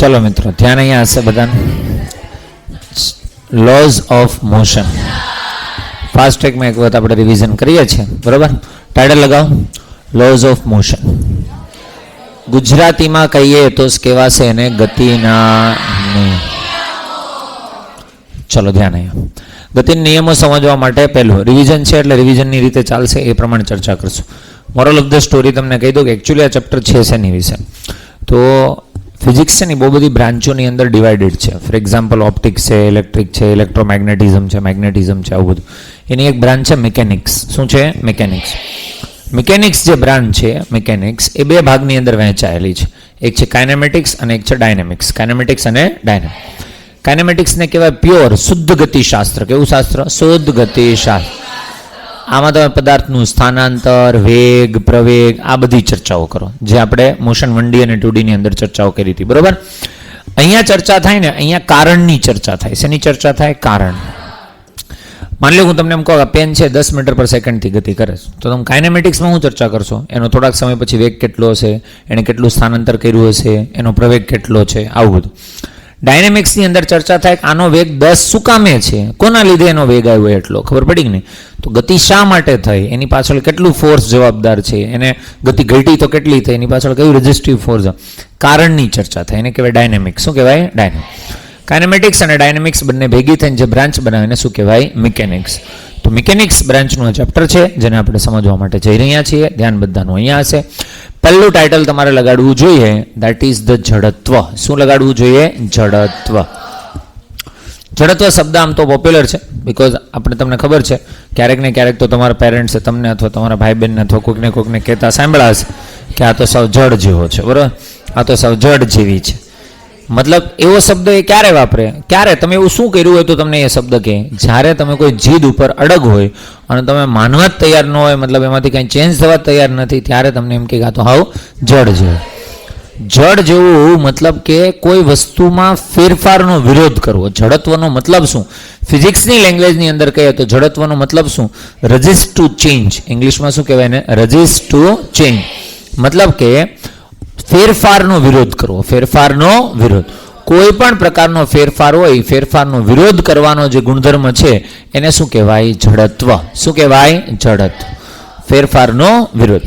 ચલો મિત્રો, ધ્યાન અહીંયા હશે બધાને. લોઝ ઓફ મોશન ફાસ્ટ ટ્રેકમાં એક વખત આપણે રિવિઝન કરીએ છીએ, બરાબર. ટાઇટલ લગાવો, લોઝ ઓફ મોશન. ગુજરાતીમાં કહીએ તો કહેવાશે એને ગતિના નિયમ. ચલો ધ્યાન અહીંયા. ગતિના નિયમો સમજવા માટે પહેલું રિવિઝન છે, એટલે રિવિઝનની રીતે ચાલશે એ પ્રમાણે ચર્ચા કરશું. મોરલ ઓફ ધ સ્ટોરી તમને કહી દઉં કે એકચ્યુઅલી આ ચેપ્ટર છે શેની વિશે. તો ફિઝિક્સ છે ને બહુ બધી બ્રાન્ચોની અંદર ડિવાઇડેડ છે. ફોર એક્ઝામ્પલ ઓપ્ટિક્સ છે, ઇલેક્ટ્રિક છે, ઇલેક્ટ્રોમેગ્નેટિઝમ છે, મેગ્નેટિઝમ છે, આવું બધું. એની એક બ્રાન્ચ છે મિકેનિક્સ. શું છે? મિકેનિક્સ. મિકેનિક્સ જે બ્રાન્ચ છે મિકેનિક્સ, એ બે ભાગની અંદર વહેંચાયેલી છે. એક છે કાઇનેમેટિક્સ અને એક છે ડાયનેમિક્સ. કાઇનેમેટિક્સ અને ડાયનેમિક્સ. કાઇનેમેટિક્સને કહેવાય પ્યોર શુદ્ધ ગતિશાસ્ત્ર. કેવું શાસ્ત્ર? શુદ્ધ ગતિશાસ્ત્ર. આમાં તમે પદાર્થનું સ્થાનાંતર, વેગ, પ્રવેગ, આ બધી ચર્ચાઓ કરો, જે આપણે મોશન 1D અને 2D ની અંદર ચર્ચાઓ કરી હતી, બરોબર. અહીંયા ચર્ચા થાય ને, અહીંયા કારણની ચર્ચા થાય. શેની ચર્ચા થાય? કારણ. માની લો હું તમને એમ કહું કે પેન છે 10 મીટર પર સેકન્ડથી ગતિ કરે છે, તો તમે કાઇનેમેટિક્સમાં શું ચર્ચા કરશો? એનો થોડાક સમય પછી વેગ કેટલો હશે, એણે કેટલું સ્થાનાંતર કર્યું હશે, એનો પ્રવેગ કેટલો છે, આવું બધું. ડાયનેમિક્સની અંદર ચર્ચા થાય કે આનો વેગ 10 શું કામે છે, કોના લીધે એનો વેગ આવ્યો, એટલો ખબર પડી કે નહીં. તો ગતિ શા માટે થઈ, એની પાછળ કેટલું ફોર્સ જવાબદાર છે, એને ગતિ ઘટી તો કેટલી થઈ, એની પાછળ કયું રેઝિસ્ટિવ ફોર્સ, કારણની ચર્ચા થાય. એને કહેવાય ડાયનેમિક્સ. શું કહેવાય? ડાયનેમિક્સ. કાઇનેમેટિક્સ અને ડાયનેમિક્સ બંને ભેગી થઈને જે બ્રાન્ચ બનાવીને શું કહેવાય? મિકેનિક્સ. તો મિકેનિક્સ બ્રાન્ચનું ચેપ્ટર છે જેને આપણે સમજવા માટે જઈ રહ્યા છીએ. ધ્યાન બધાનું અહીંયા હશે. પહેલું ટાઇટલ તમારે લગાડવું જોઈએ, દેટ ઇઝ ધ જડત્વ. શું લગાડવું જોઈએ? જડત્વ. જડત્વ શબ્દ આમ તો પોપ્યુલર છે, બિકોઝ આપણે તમને ખબર છે ક્યારેક ને ક્યારેક તો તમારા પેરેન્ટ્સે તમને અથવા તમારા ભાઈ બહેનને અથવા કોઈકને કહેતા સાંભળ્યા હશે કે આ તો સાવ જડ જેવો છે, બરાબર, આ તો સાવ જડ જેવી છે. મતલબ એવો શબ્દ એ ક્યારે વાપરે? ક્યારે તમે એવું શું કર્યું હોય તો તમને એ શબ્દ કહે? જ્યારે તમે કોઈ જીદ ઉપર અડગ હોય અને તમે માનવા જ તૈયાર ન હોય, મતલબ એમાંથી કંઈ ચેન્જ થવા તૈયાર નથી, ત્યારે તમને એમ કે આ તો હાવ જડ જેવું. જડ જેવું મતલબ કે કોઈ વસ્તુમાં ફેરફારનો વિરોધ કરવો. જડત્વનો મતલબ શું? ફિઝિક્સની લેંગ્વેજની અંદર કહીએ તો જડત્વનો મતલબ શું? Resist to change. ઇંગ્લિશમાં શું કહેવાય ને? Resist to change. મતલબ કે ફેરફારનો વિરોધ કરવો. ફેરફારનો વિરોધ. કોઈ પણ પ્રકારનો ફેરફાર હોય, ફેરફારનો વિરોધ કરવાનો જે ગુણધર્મ છે એને શું કહેવાય? જડત્વ. શું કહેવાય? જડત્વ. ફેરફારનો વિરોધ.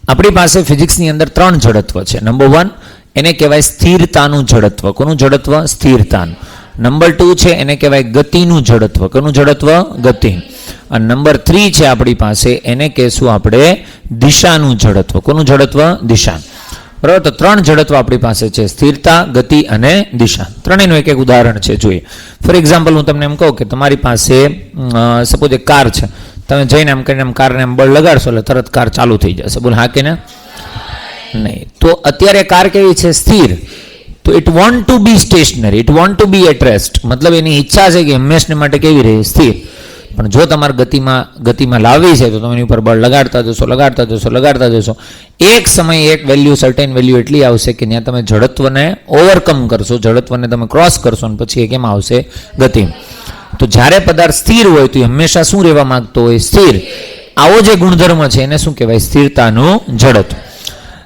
આપણી પાસે ફિઝિક્સની અંદર 3 જડત્વ છે. નંબર 1 એને કહેવાય સ્થિરતાનું જડત્વ. કોનું જડત્વ? સ્થિરતાનું. નંબર 2 છે એને કહેવાય ગતિનું જડત્વ. કોનું જડત્વ? ગતિ. અને નંબર 3 છે આપણી પાસે, એને કહેશું આપણે દિશાનું જડત્વ. કોનું જડત્વ? દિશા. બરાબર. તો 3 જડત્વ આપણી પાસે છે, સ્થિરતા, ગતિ અને દિશા. ત્રણેયનું એક ઉદાહરણ છે, જોઈએ. ફોર એક્ઝામ્પલ હું તમને એમ કહું કે તમારી પાસે સપોઝ એક કાર છે, તમે જઈને એમ કરીને કારને એમ બળ લગાડશો એટલે તરત કાર ચાલુ થઈ જશે. બોલ હા કે ના? નહીં. તો અત્યારે કાર કેવી છે? સ્થિર. તો it want to be stationary, it want to be at rest. મતલબ એની ઈચ્છા છે કે હંમેશને માટે કેવી રહે? સ્થિર. પણ જો તમારે ગતિમાં લાવવી છે તો તમે એની ઉપર બળ લગાડતા જશો. એક સમય એક વેલ્યુ, સર્ટેન વેલ્યુ એટલી આવશે કે ત્યાં તમે જડત્વને ઓવરકમ કરશો, જડત્વને તમે ક્રોસ કરશો અને પછી એ કેમ આવશે? ગતિ. તો જ્યારે પદાર્થ સ્થિર હોય તો એ હંમેશા શું રહેવા માંગતો હોય? સ્થિર. આવો જે ગુણધર્મ છે એને શું કહેવાય? સ્થિરતાનું જડત્વ.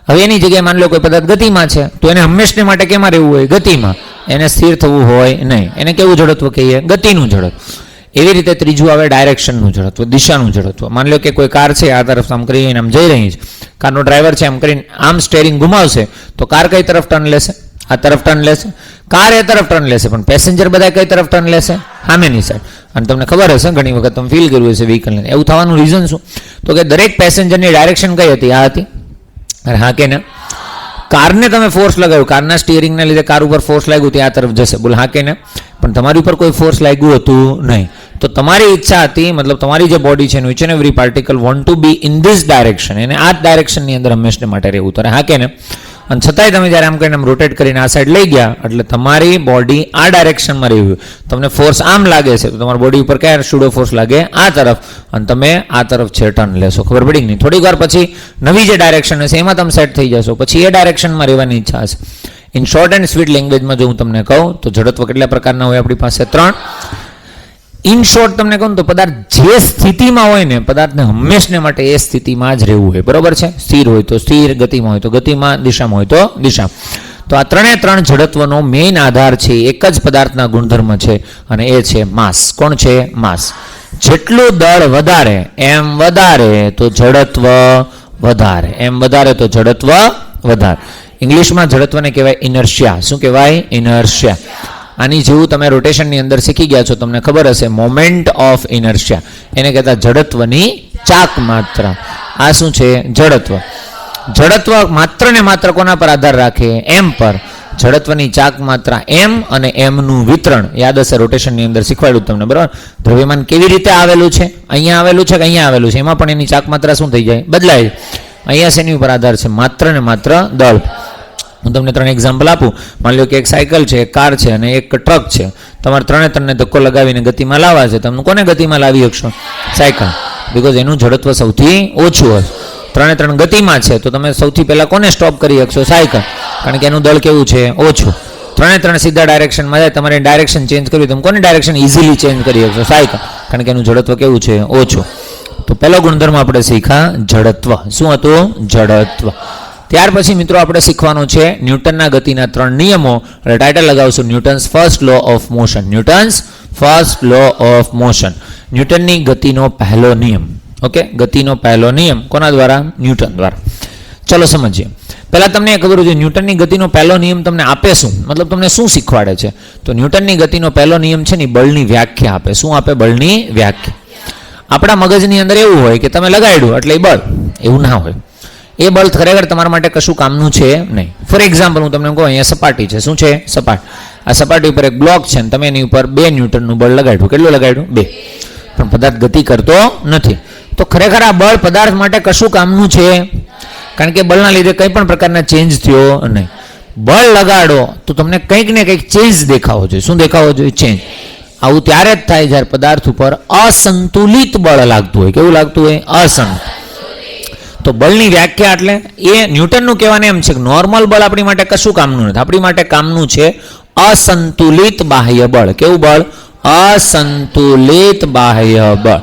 હવે એની જગ્યાએ માની લો કોઈ પદાર્થ ગતિમાં છે તો એને હંમેશને માટે કેમાં રહેવું હોય? ગતિમાં. એને સ્થિર થવું હોય નહીં. એને કેવું જડત્વ કહીએ? ગતિનું જડત્વ. એવી રીતે ત્રીજું આવે ડાયરેક્શનનું જડત્વ, દિશાનું જડત્વ. માની લો કે કોઈ કાર છે, આ તરફ આમ કરીને આમ જઈ રહી છે, કારનો ડ્રાઈવર છે, આમ કરીને આમ સ્ટેરિંગ ઘુમાવશે તો કાર કઈ તરફ ટર્ન લેશે? આ તરફ ટર્ન લેશે. કાર એ તરફ ટર્ન લેશે, પણ પેસેન્જર બધા કઈ તરફ ટર્ન લેશે? સામેની સાઈડ. અને તમને ખબર હશે, ઘણી વખત તમે ફીલ કર્યું હશે વ્હીકલને. એવું થવાનું રીઝન શું? તો કે દરેક પેસેન્જરની ડાયરેક્શન કઈ હતી? આ હતી. અરે હા કે ના? કારને તમે ફોર્સ લગાવ્યું, કારના સ્ટીયરિંગના લીધે કાર ઉપર ફોર્સ લાગ્યું, તે આ તરફ જશે. બોલ હા કે ના? પણ તમારી ઉપર કોઈ ફોર્સ લાગ્યું હતું નહીં. તો તમારી ઈચ્છા હતી, મતલબ તમારી જે બોડી છે, each and every particle want to be in this direction. એને આ જ ડાયરેક્શનની અંદર હંમેશને માટે રહેવું. તો હા કે ને? અને છતાંય તમે જ્યારે આમ કરીને રોટેટ કરીને આ સાઈડ લઈ ગયા એટલે તમારી બોડી આ ડાયરેક્શનમાં રહેવું. તમને ફોર્સ આમ લાગે છે તો તમારી બોડી ઉપર કયા સ્યુડો ફોર્સ લાગે? આ તરફ. અને તમે આ તરફ છે ટર્ન લેશો. ખબર પડી નહીં? થોડીક વાર પછી નવી જે ડાયરેક્શન હશે એમાં તમે સેટ થઈ જશો, પછી એ ડાયરેક્શનમાં રહેવાની ઈચ્છા હશે. ઇન શોર્ટ એન્ડ સ્વીટ લેંગ્વેજમાં જો હું તમને કહું તો જડત્વ કેટલા પ્રકારના હોય આપણી પાસે? 3. ઇન શોર્ટ તમને કહું તો પદાર્થ જે સ્થિતિમાં હોય ને, પદાર્થને હંમેશને માટે એ સ્થિતિમાં જ રહેવું હોય. બરોબર છે? સ્થિર હોય તો સ્થિર, ગતિમાં હોય તો ગતિમાં, દિશામાં હોય તો દિશા. તો આ ત્રણે ત્રણ જડત્વનો મેઇન આધાર છે, એક જ પદાર્થના ગુણધર્મ છે અને એ છે માસ. કોણ છે? માસ. જેટલું દળ વધારે એમ વધારે તો જડત્વ વધારે, એમ વધારે તો જડત્વ વધારે. ઇંગ્લિશમાં જડત્વને કહેવાય ઇનર્શિયા. શું કહેવાય? ઇનર્શિયા. આની જેવું તમે રોટેશનની અંદર શીખી ગયા છો, તમને ખબર હશે મોમેન્ટ ઓફ ઇનર્શિયા, એને કહેતા જડત્વની ચાક માત્રા. આ શું છે? જડત્વ. જડત્વ માત્ર ને માત્ર કોના પર આધાર રાખે? એમ પર. જડત્વની ચાક માત્રા એમ અને એમનું વિતરણ. યાદ હશે રોટેશનની અંદર શીખવાડ્યું તમને, બરાબર? દ્રવ્યમાન કેવી રીતે આવેલું છે? અહીંયા આવેલું છે કે અહીંયા આવેલું છે, એમાં પણ એની ચાક માત્રા શું થઈ જાય? બદલાય. અહીંયા શેની ઉપર આધાર છે? માત્ર ને માત્ર દળ. હું તમને 3 એક્ઝામ્પલ આપું. માની લો કે એક સાયકલ છે, એક કાર છે અને એક ટ્રક છે. તમારે ત્રણે ધક્કો લગાવીને ગતિમાં લાવવા છે. તમે કોને ગતિમાં લાવી શકશો? સાયકલ. બિકોઝ એનું જડત્વ સૌથી ઓછું હશે. ત્રણે ગતિમાં છે તો તમે સૌથી પહેલા કોને સ્ટોપ કરી શકશો? સાયકલ. કારણ કે એનું દળ કેવું છે? ઓછું. ત્રણે સીધા ડાયરેક્શનમાં જાય, તમારે ડાયરેક્શન ચેન્જ કરવી, તમે કોને ડાયરેક્શન ઇઝીલી ચેન્જ કરી શકશો? સાયકલ. કારણ કે એનું જડત્વ કેવું છે? ઓછું. તો પહેલો ગુણધર્મ આપણે શીખ્યા જડત્વ. શું હતું? જડત્વ. ત્યાર પછી મિત્રો આપણે શીખવાનું છે ન્યૂટનના ગતિના 3 નિયમો. એટલે ટાઇટલ લગાવશું Newton's first law of motion. Newton's first law of motion. ન્યૂટનની ગતિનો પહેલો નિયમ. ઓકે, ગતિનો પહેલો નિયમ કોના દ્વારા? ન્યૂટન દ્વારા. ચલો સમજીએ. પહેલા તમને ખબર છે ન્યૂટનની ગતિનો પહેલો નિયમ તમને આપે શું? મતલબ તમને શું શીખવાડે છે? તો ન્યૂટનની ગતિનો પહેલો નિયમ છે ને બળની વ્યાખ્યા આપે. શું આપે? બળની વ્યાખ્યા. આપણા મગજની અંદર એવું હોય કે તમે લગાડ્યું એટલે બળ. એવું ના હોય. એ બળ ખરેખર તમારા માટે કશું કામનું છે નહીં. ફોર એક્ઝામ્પલ હું તમને કહું, અહીંયા સપાટી છે. શું છે? સપાટી. આ સપાટી ઉપર એક બ્લોક છે અને તમે એની ઉપર 2 ન્યૂટનનું બળ લગાડ્યું. કેટલું લગાડ્યું? 2. પણ પદાર્થ ગતિ કરતો નથી. તો ખરેખર આ બળ પદાર્થ માટે કશું કામનું છે? કારણ કે બળના લીધે કંઈ પણ પ્રકારના ચેન્જ થયો નહીં. બળ લગાડો તો તમને કંઈક ને કંઈક ચેન્જ દેખાવો જોઈએ. શું દેખાવો જોઈએ? ચેન્જ. આવું ત્યારે જ થાય જ્યારે પદાર્થ ઉપર અસંતુલિત બળ લાગતું હોય. કેવું લાગતું હોય? અસંતુલિત. તો બળની વ્યાખ્યા એટલે એ ન્યૂટનનું કહેવાનું એમ છે કે નોર્મલ બળ આપણી માટે કશું કામનું નથી. આપણી માટે કામનું છે અસંતુલિત બાહ્ય બળ. કેવું બળ? અસંતુલિત બાહ્ય બળ.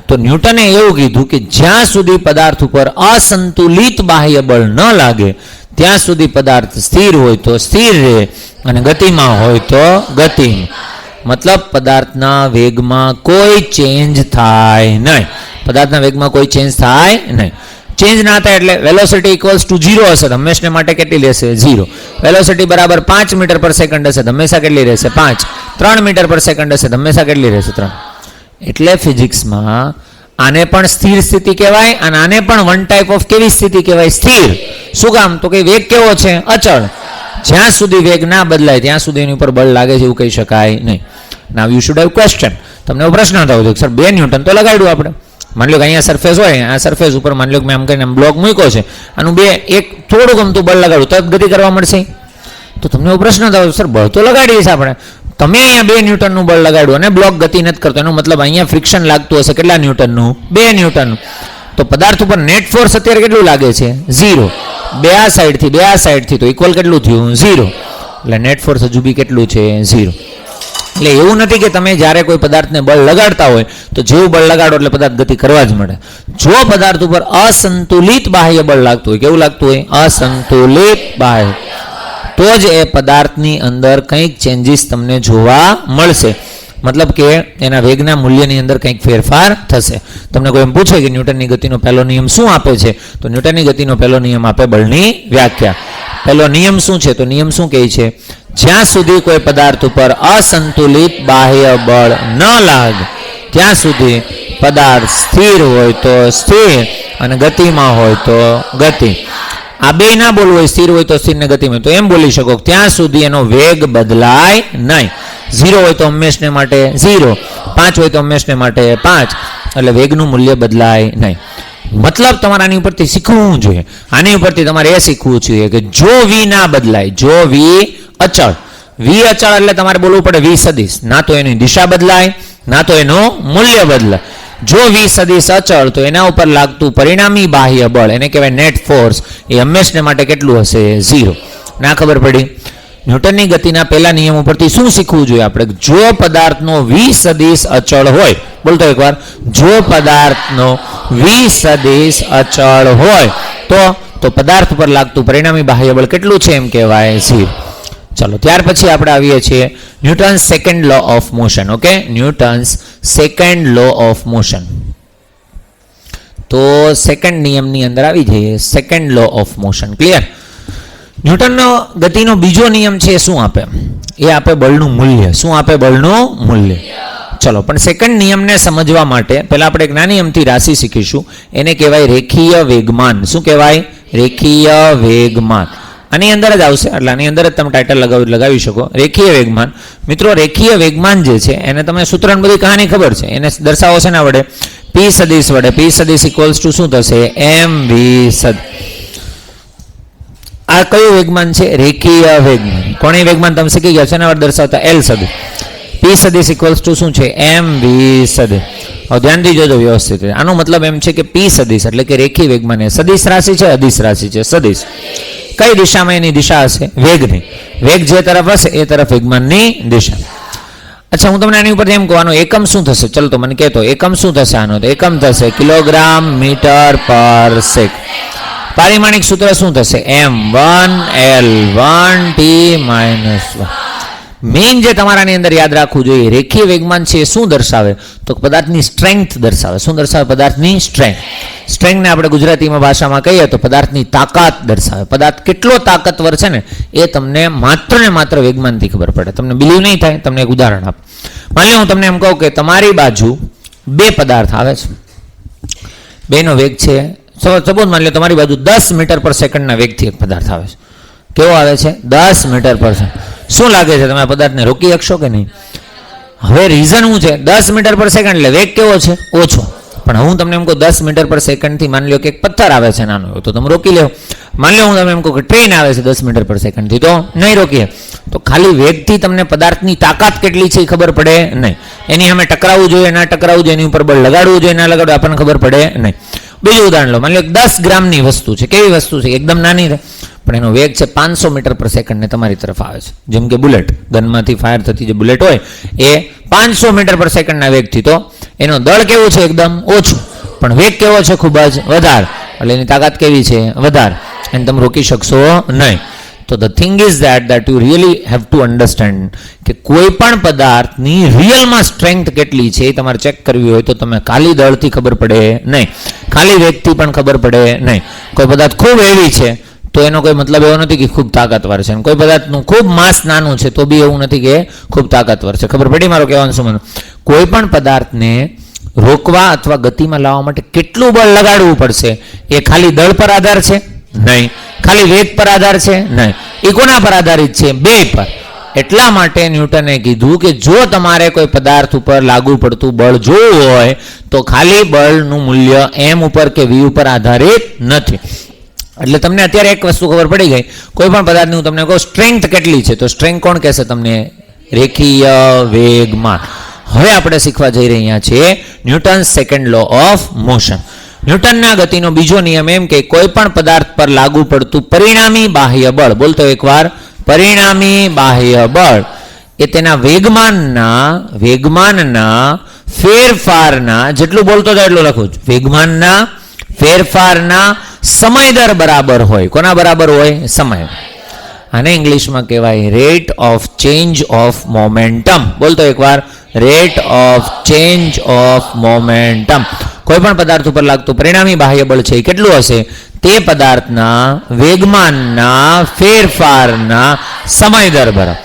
તો ન્યૂટને એવું કીધું કે જ્યાં સુધી પદાર્થ ઉપર અસંતુલિત બાહ્ય બળ ન લાગે ત્યાં સુધી પદાર્થ સ્થિર હોય તો સ્થિર રહે અને ગતિમાં હોય તો ગતિમાં. મતલબ પદાર્થના વેગમાં કોઈ ચેન્જ થાય નહીં. પદાર્થના વેગમાં કોઈ ચેન્જ થાય નહીં. ચેન્જ ના થાય એટલે વેલોસિટી ઇક્વલ્સ ટુ 0 હશે તો હંમેશા માટે કેટલી રહેશે? 0. વેલોસિટી બરાબર 5 મીટર પર સેકન્ડ હશે તો હંમેશા કેટલી રહેશે? 5. 3 મીટર પર સેકન્ડ હશે તો હંમેશા કેટલી રહેશે? 3. એટલે ફિઝિક્સમાં આને પણ સ્થિર સ્થિતિ કહેવાય અને આને પણ વન ટાઈપ ઓફ કેવી સ્થિતિ કહેવાય? સ્થિર. શું કામ? તો કે વેગ કેવો છે? અચળ. જ્યાં સુધી વેગ ના બદલાય ત્યાં સુધી એની ઉપર બળ લાગે છે એવું કહી શકાય નહીં. Now you should have question. તમને એવો પ્રશ્ન થયો છે સર 2 ન્યૂટન તો લગાડ્યું આપણે. માની લો કે અહીંયા સરફેસ હોય, આ સરફેસ ઉપર માની લો કે મેં આમ કરીને બ્લોક મૂક્યો છે, આનું એક થોડું ગમતું બળ લગાડ્યું તો ગતિ કરવા મળશે. તો તમને એવો પ્રશ્ન થયો સર બળ તો લગાડીએ છીએ આપણે, તમે અહીંયા 2 ન્યૂટનનું બળ લગાડ્યું અને બ્લોક ગતિ નથી કરતો, એનો મતલબ અહીંયા ફ્રિક્શન લાગતું હશે કેટલા ન્યૂટનનું? 2 ન્યૂટનનું. તો પદાર્થ ઉપર નેટ ફોર્સ અત્યારે કેટલું લાગે છે? 0. 2 આ સાઈડથી તો ઇક્વલ કેટલું થયું? 0. એટલે નેટ ફોર્સ હજુ બી કેટલું છે? 0. એટલે એવું નથી કે તમે જ્યારે કોઈ પદાર્થને બળ લગાડતા હોય તો જેવું બળ લગાડો એટલે પદાર્થ ગતિ કરવા જ મળે. જો પદાર્થ ઉપર અસંતુલિત બાહ્ય બળ લાગતું હોય, કેવું લાગતું હોય? અસંતુલિત બાહ્ય, તો જ એ પદાર્થની અંદર કંઈક ચેન્જીસ તમને જોવા મળશે. મતલબ કે એના વેગના મૂલ્યની અંદર કંઈક ફેરફાર થશે. તમને કોઈ એમ પૂછે કે ન્યૂટનની ગતિનો પહેલો નિયમ શું આપે છે, તો ન્યૂટનની ગતિનો પહેલો નિયમ આપે બળની વ્યાખ્યા. પહેલો નિયમ શું છે? તો નિયમ શું કહે છે? જ્યાં સુધી કોઈ પદાર્થ ઉપર અસંતુલિત બાહ્ય બળ ન લાગે ત્યાં સુધી પદાર્થ સ્થિર હોય તો સ્થિર અને ગતિમાં હોય તો ગતિ. આ બે ના બોલવું હોય, સ્થિર હોય તો સ્થિર ને ગતિમાં, તો એમ બોલી શકો ત્યાં સુધી એનો વેગ બદલાય નહીં. 0 હોય તો હંમેશને માટે 0, 5 હોય તો હંમેશને માટે 5. એટલે વેગનું મૂલ્ય બદલાય નહીં. મતલબ તમારે આની ઉપરથી શીખવું જોઈએ. આની ઉપરથી તમારે એ શીખવું જોઈએ કે જો v ના બદલાય, જો v અચળ, v અચળ એટલે તમારે બોલવું પડે v સદિશ. ના તો એની દિશા બદલાય, ના તો એનું મૂલ્ય બદલાય. જો v સદિશ અચળ તો એના ઉપર લાગતું પરિણામી બાહ્ય બળ, એને કહેવાય નેટ ફોર્સ, એ હંમેશને માટે કેટલું હશે? 0. ના ખબર પડી? ન્યૂટનની ગતિના પહેલા નિયમ ઉપરથી શું શીખવું જોઈએ આપણે? જો પદાર્થનો v સદિશ અચળ હોય, બોલતો એકવાર, જો પદાર્થનો v સદિશ અચળ હોય તો તો પદાર્થ પર લાગતું પરિણામી બાહ્ય બળ કેટલું છે એમ કહેવાય 0. ચલો ત્યાર પછી આપણે આવીએ છીએ Newton's second law of motion. Okay, Newton's second law of motion. તો સેકન્ડ નિયમની અંદર આવી જઈએ. Second law of motion clear. ન્યૂટનનો ગતિનો બીજો નિયમ છે શું આપે? એ આપે બળનું મૂલ્ય. શું આપે? બળનું મૂલ્ય. ચલો પણ સેકન્ડ નિયમને સમજવા માટે પહેલા આપણે એક નાની અમથી રાશિ શીખીશું. એને કહેવાય રેખીય વેગમાન. શું કહેવાય? રેખીય વેગમાન. આની અંદર જ આવશે એટલે આની અંદર જ તમે ટાઇટલ લગાવી શકો. રેખીય વેગમાન. મિત્રો રેખીય વેગમાન જે છે એને તમે સૂત્રની બધી કહાની ખબર છે. એને દર્શાવો છે ને વડે પી સદિશ વડે. પી સદિશ ઇક્વલ્સ ટુ શું થશે? એમ વી સદ. આ કયું વેગમાન છે? રેખીય વેગમાન. કોણે વેગમાન તમે શીખી ગયા છે ને વડે દર્શાવતા એલ સદ. પી સદિશ ઇક્વલ્સ ટુ શું છે? એમ વી સદ. હવે ધ્યાનથી જોજો વ્યવસ્થિત. આનો મતલબ એમ છે કે પી સદિશ એટલે કે રેખીય વેગમાન એ સદિશ રાશિ છે, અદિશ રાશિ છે. સદિશ કઈ દિશામાં એની દિશા હશે? વેગની. વેગ જે તરફ હશે એ તરફ વેગમાનની દિશા. અચ્છા, હું તમને આની ઉપર એમ કહું આનો એકમ શું થશે? ચલો તો મને કહેતો એકમ શું થશે આનો? તો એકમ થશે કિલોગ્રામ મીટર પર સેકન્ડ. પારિમાણિક સૂત્ર શું થશે? m1l1t-1. મેઇન જે તમારાની અંદર યાદ રાખવું જોઈએ, રેખીય વેગમાન છે એ શું દર્શાવે? તો પદાર્થની સ્ટ્રેન્થ દર્શાવે. શું દર્શાવે? પદાર્થની સ્ટ્રેન્થ. સ્ટ્રેન્થને આપણે ગુજરાતીમાં ભાષામાં કહીએ તો પદાર્થની તાકાત દર્શાવે. પદાર્થ કેટલો તાકાતવર છે ને એ તમને માત્ર ને માત્ર વેગમાનથી ખબર પડે. તમને બિલીવ નહીં થાય. તમને એક ઉદાહરણ આપો. માની લો હું તમને એમ કહું કે તમારી બાજુ બે પદાર્થ આવે છે, બેનો વેગ છે સપોઝ માની લો તમારી બાજુ 10 મીટર પર સેકન્ડના વેગથી એક પદાર્થ આવે છે. કેવો આવે છે? 10 મીટર પર સેકન્ડ. શું લાગે છે તમે આ પદાર્થને રોકી શકશો કે નહીં? હવે રીઝન શું છે? 10 મીટર પર સેકન્ડ એટલે વેગ કેવો છે? ઓછો. પણ હું તમને એમ કહું 10 મીટર પર સેકન્ડથી માની લો કે એક પથ્થર આવે છે નાનો, તો તમે રોકી લેવો. માની લો હું તમને એમ કહું કે ટ્રેન આવે છે 10 મીટર પર સેકન્ડથી, તો નહીં રોકીએ. તો ખાલી વેગથી તમને પદાર્થની તાકાત કેટલી છે એ ખબર પડે નહીં. એની સામે ટકરાવવું જોઈએ ના ટકરાવવું જોઈએ, એની ઉપર બળ લગાડવું જોઈએ ના લગાડવું આપણને ખબર પડે નહીં. બીજું ઉદાહરણ લો. માની લો 10 ગ્રામની વસ્તુ છે. કેવી વસ્તુ છે? એકદમ નાની છે પણ એનો વેગ છે 500 મીટર પર સેકન્ડને તમારી તરફ આવે છે. જેમ કે બુલેટ, ગનમાંથી ફાયર થતી જે બુલેટ હોય એ 500 મીટર પર સેકન્ડના વેગથી, તો એનો દળ કેવું છે? એકદમ ઓછું. પણ વેગ કેવો છે? ખૂબ જ વધારે. એટલે એની તાકાત કેવી છે? વધારે. એને તમે રોકી શકશો નહીં. તો the thing is that you really have to understand કે કોઈ પણ પદાર્થની રિયલમાં સ્ટ્રેન્થ કેટલી છે એ તમારે ચેક કરવી હોય તો તમે ખાલી દળથી ખબર પડે નહીં, ખાલી વેગથી પણ ખબર પડે નહીં. કોઈ પદાર્થ ખૂબ હેવી છે તો એનો કોઈ મતલબ એવો નથી કે ખૂબ તાકાતવર છે. કોઈ પદાર્થનું ખૂબ માસ નાનું છે તો બી એવું નથી કે ખૂબ તાકાતવર છે. ખબર પડી મારો કહેવાનો શું? કોઈ પણ પદાર્થને રોકવા અથવા ગતિમાં લાવવા માટે કેટલું બળ લગાડવું પડશે એ ખાલી દળ પર આધાર છે? નહીં. ખાલી વેગ પર આધાર છે? નહીં. એ કોના પર આધારિત છે? બે પર. એટલા માટે ન્યૂટને કીધું કે જો તમારે કોઈ પદાર્થ ઉપર લાગુ પડતું બળ જોવું હોય તો ખાલી બળનું મૂલ્ય m ઉપર કે v ઉપર આધારિત નથી. એટલે તમને અત્યારે એક વસ્તુ ખબર પડી ગઈ. કોઈ પણ પદાર્થની હું તમને કહું સ્ટ્રેન્થ કેટલી છે, તો સ્ટ્રેન્થ કોણ કહેશે તમને? રેખીય વેગમાન. હવે આપણે શીખવા જઈ રહ્યા છીએ Newton's second law of motion. ન્યૂટનના ગતિનો બીજો નિયમ એમ કે કોઈ પણ પદાર્થ પર લાગુ પડતું પરિણામી બાહ્ય બળ, બોલતો એકવાર, પરિણામી બાહ્ય બળ એ તેના વેગમાનના ફેરફારના, જેટલું બોલતો જાય એટલું લખું છું, વેગમાનના ફેરફારના સમય દર બરાબર હોય. કોના બરાબર હોય? સમય. આને ઇંગ્લિશમાં કહેવાય rate of change of momentum. બોલતો એકવાર, rate of change of momentum. કોઈ પણ પદાર્થ ઉપર લાગતું પરિણામી બાહ્ય બળ છે એ કેટલું હશે? તે પદાર્થના વેગમાનના ફેરફારના સમય દર બરાબર.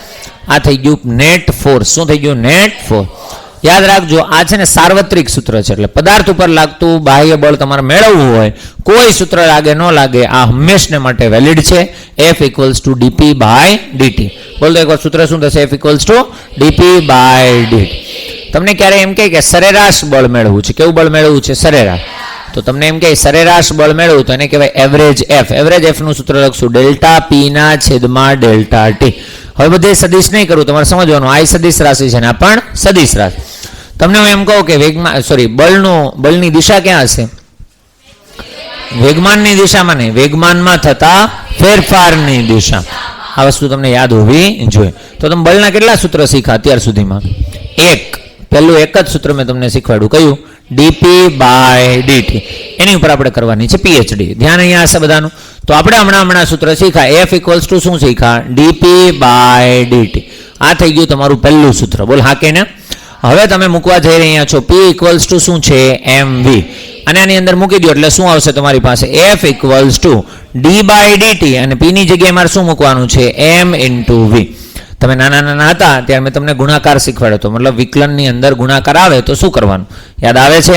આ થઈ ગયું નેટ ફોર્સ. શું થઈ ગયું? Net force. યાદ રાખજો આ છે ને સાર્વત્રિક સૂત્ર છે. એટલે પદાર્થ ઉપર લાગતું બાહ્ય બળ તમારે મેળવવું હોય, કોઈ સૂત્ર લાગે ન લાગે, આ હંમેશને માટે વેલિડ છે. F = dp/dt. બોલો એકવાર સૂત્ર શું થશે? F = dp/dt. તમને ક્યારે એમ કહે કે સરેરાશ બળ મેળવવું છે. કેવું બળ મેળવવું છે? સરેરાશ. તો તમને એમ કહે સરેરાશ બળ મેળવવું તો એને કહેવાય એવરેજ F. એવરેજ F નું સૂત્ર લખશું ΔP/ΔT. હવે બધે સદિશ નહીં કરું, તમારે સમજવાનું આ સદિશ રાશિ છે ને આ પણ સદિશ રાશિ. તમને હું એમ કહું કે બળની દિશા ક્યાં હશે? વેગમાનની દિશામાં નહીં, વેગમાનમાં થતા ફેરફારની દિશા. આ વસ્તુ તમને યાદ હોવી જોઈએ. તો તમે બળના કેટલા સૂત્ર શીખ્યા અત્યાર સુધીમાં? પહેલું એક જ સૂત્ર મેં તમને શીખવાડ્યું. કયું? dp/dt. એની ઉપર આપણે કરવાની છે PhD. ધ્યાન અહીંયા હશે બધાનું. તો આપણે હમણાં સૂત્ર શીખ્યા f ઇક્વલ્સ ટુ શું શીખ્યા? dp/dt. આ થઈ ગયું તમારું પહેલું સૂત્ર. બોલ હા કે ના? હવે તમે મૂકવા જઈ રહ્યા છો p ઇક્વલ્સ ટુ શું છે? mv. અને આની અંદર મૂકી દો એટલે શું આવશે તમારી પાસે? f ઇક્વલ્સ ટુ d/dt અને p ની જગ્યાએ મારે શું મૂકવાનું છે? m × v. તમે નાના હતા ત્યારે મેં તમને ગુણાકાર શીખવાડ્યો હતો. મતલબ વિકલનની અંદર ગુણાકાર આવે તો શું કરવાનું? યાદ આવે છે?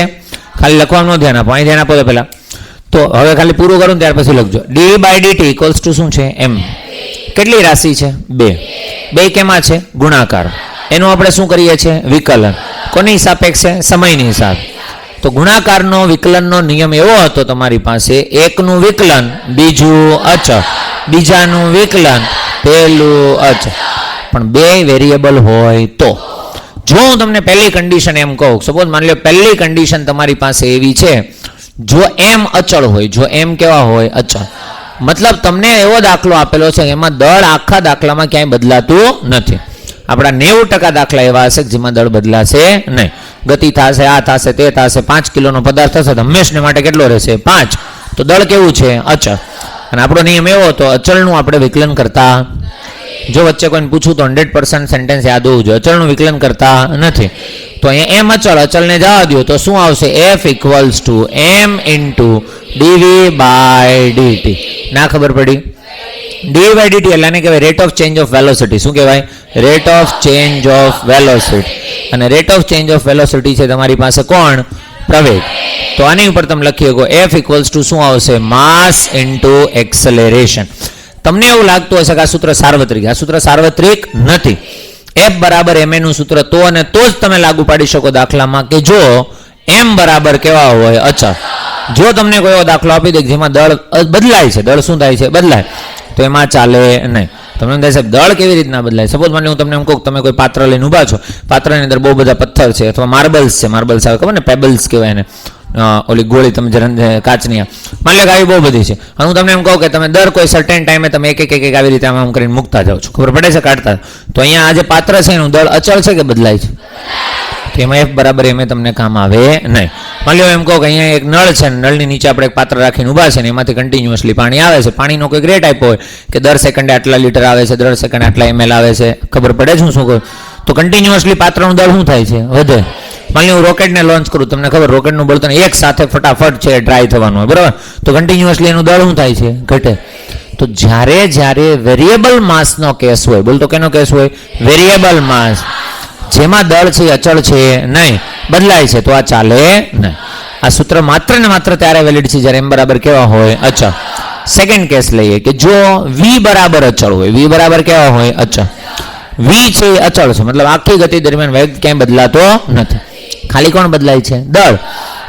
ખાલી લખવાનું ધ્યાન આપો. અહીં ધ્યાન આપો તો પહેલા. તો હવે ખાલી પૂરું કરું ત્યાર પછી લખજો. d/dt ઇક્વલ્સ ટુ શું છે? m. કેટલી રાશિ છે? 2. 2 કેમાં છે? ગુણાકાર. એનું આપણે શું કરીએ છીએ? વિકલન. કોની સાપેક્ષે? સમયની હિસાબ. તો ગુણાકારનો વિકલનનો નિયમ એવો હતો તમારી પાસે, એકનું વિકલન બીજું અચળ, બીજાનું વિકલન પહેલું અચળ, પણ 2 વેરિયેબલ હોય તો. જો હું તમને પહેલી કન્ડિશન એમ કહું, સપોઝ માની લો પહેલી કન્ડિશન તમારી પાસે એવી છે, જો m અચળ હોય, જો m કેવા હોય? અચળ. મતલબ તમને એવો દાખલો આપેલો છે એમાં દળ આખા દાખલામાં ક્યાંય બદલાતું નથી. આપણા 90% દાખલા એવા હશે જેમાં દળ બદલાશે નહીં. ગતિ થશે, આ થશે, તે થશે. 5 કિલોનો પદાર્થ થશે તો હંમેશને માટે કેટલો રહેશે? 5. તો દળ કેવું છે? અચળ. અને આપણો નિયમ એવો હતો, અચળનું આપણે વિકલન કરતા. જો વચ્ચે કોઈને પૂછું તો 100% સેન્ટેન્સ યાદ હોવું જોઈએ. અચળનું વિકલન કરતા નથી. તો અહીંયા એમ અચળ, અચળને જવા દો તો શું આવશે? f equals to m × dv/dt. ના ખબર પડી? dv/dt એટલે આને કહેવાય rate of change of velocity. શું કહેવાય? Rate of change of velocity. અને rate of change of velocity છે તમારી પાસે કોણ? પ્રવેગ. તો આની ઉપર તમે લખી શકો f ઇક્વલ્સ ટુ શું આવશે? માસ × એક્સેલરેશન. તમને એવું લાગતું હશે કે આ સૂત્ર સાર્વત્રિક. આ સૂત્ર સાર્વત્રિક નથી. f બરાબર ma નું સૂત્ર તો અને તો જ તમે લાગુ પાડી શકો દાખલામાં કે જો m બરાબર કેવા હોય? અચળ. જો તમને કોઈ એવો દાખલો આપી દે જેમાં દળ બદલાય છે, દળ શું થાય છે? બદલાય, તો એમાં ચાલે નહીં. તમને એમ થાય સાહેબ દળ કેવી રીતના બદલાય? સપોઝ માની હું તમને એમ કહું, તમે કોઈ પાત્ર લઈને ઊભા છો, પાત્રની અંદર બહુ બધા પથ્થર છે અથવા માર્બલ્સ છે. માર્બલ્સ આવે ખબર ને? પેબલ્સ કહેવાય એને. ઓલી ગોળી તમે કાચની માની લો આવી બહુ બધી છે. અને હું તમને એમ કહું કે તમે દર કોઈ સર્ટેન ટાઈમે તમે એક આવી રીતે આમ કરીને મૂકતા જાઓ છો, ખબર પડે છે? કાઢતા. તો અહીંયા આ જે પાત્ર છે એનું દળ અચળ છે કે બદલાય છે? તો એમાં f બરાબર એમ તમને કામ આવે નહીં. માની લો એમ કહો કે અહીંયા એક નળ છે, નળની નીચે આપણે એક પાત્ર રાખીને ઊભા છે ને એમાંથી કન્ટિન્યુઅસલી પાણી આવે છે. પાણીનો કોઈ રેટ આપ્યો હોય કે દર સેકન્ડે આટલા લીટર આવે છે, દર સેકન્ડે આટલા ml આવે છે, ખબર પડે છે શું કહું? તો કન્ટિન્યુઅસલી પાત્રનું દળ શું થાય છે? વધે. માની લો હું રોકેટને લોન્ચ કરું, તમને ખબર રોકેટનું બળતણ એક સાથે ફટાફટ છે ડ્રાય થવાનું હોય, બરાબર? તો કન્ટિન્યુઅસલી એનું દળ શું થાય છે? ઘટે. તો જ્યારે વેરિયેબલ માસનો કેસ હોય, બોલ તો કેનો કેસ હોય? વેરિયેબલ માસ, જેમાં દળ છે અચળ છે નહીં, બદલાય છે, તો આ ચાલે નહીં. આ સૂત્ર માત્ર ને માત્ર ત્યારે વેલિડ છે જ્યારે m બરાબર કેવા હોય? અચળ. સેકન્ડ કેસ લઈએ કે જો v બરાબર અચળ હોય. v બરાબર કેવા હોય? અચળ. v છે એ અચળ છે, મતલબ આખી ગતિ દરમિયાન વેગ ક્યાંય બદલાતો નથી, ખાલી કોણ બદલાય છે? દળ.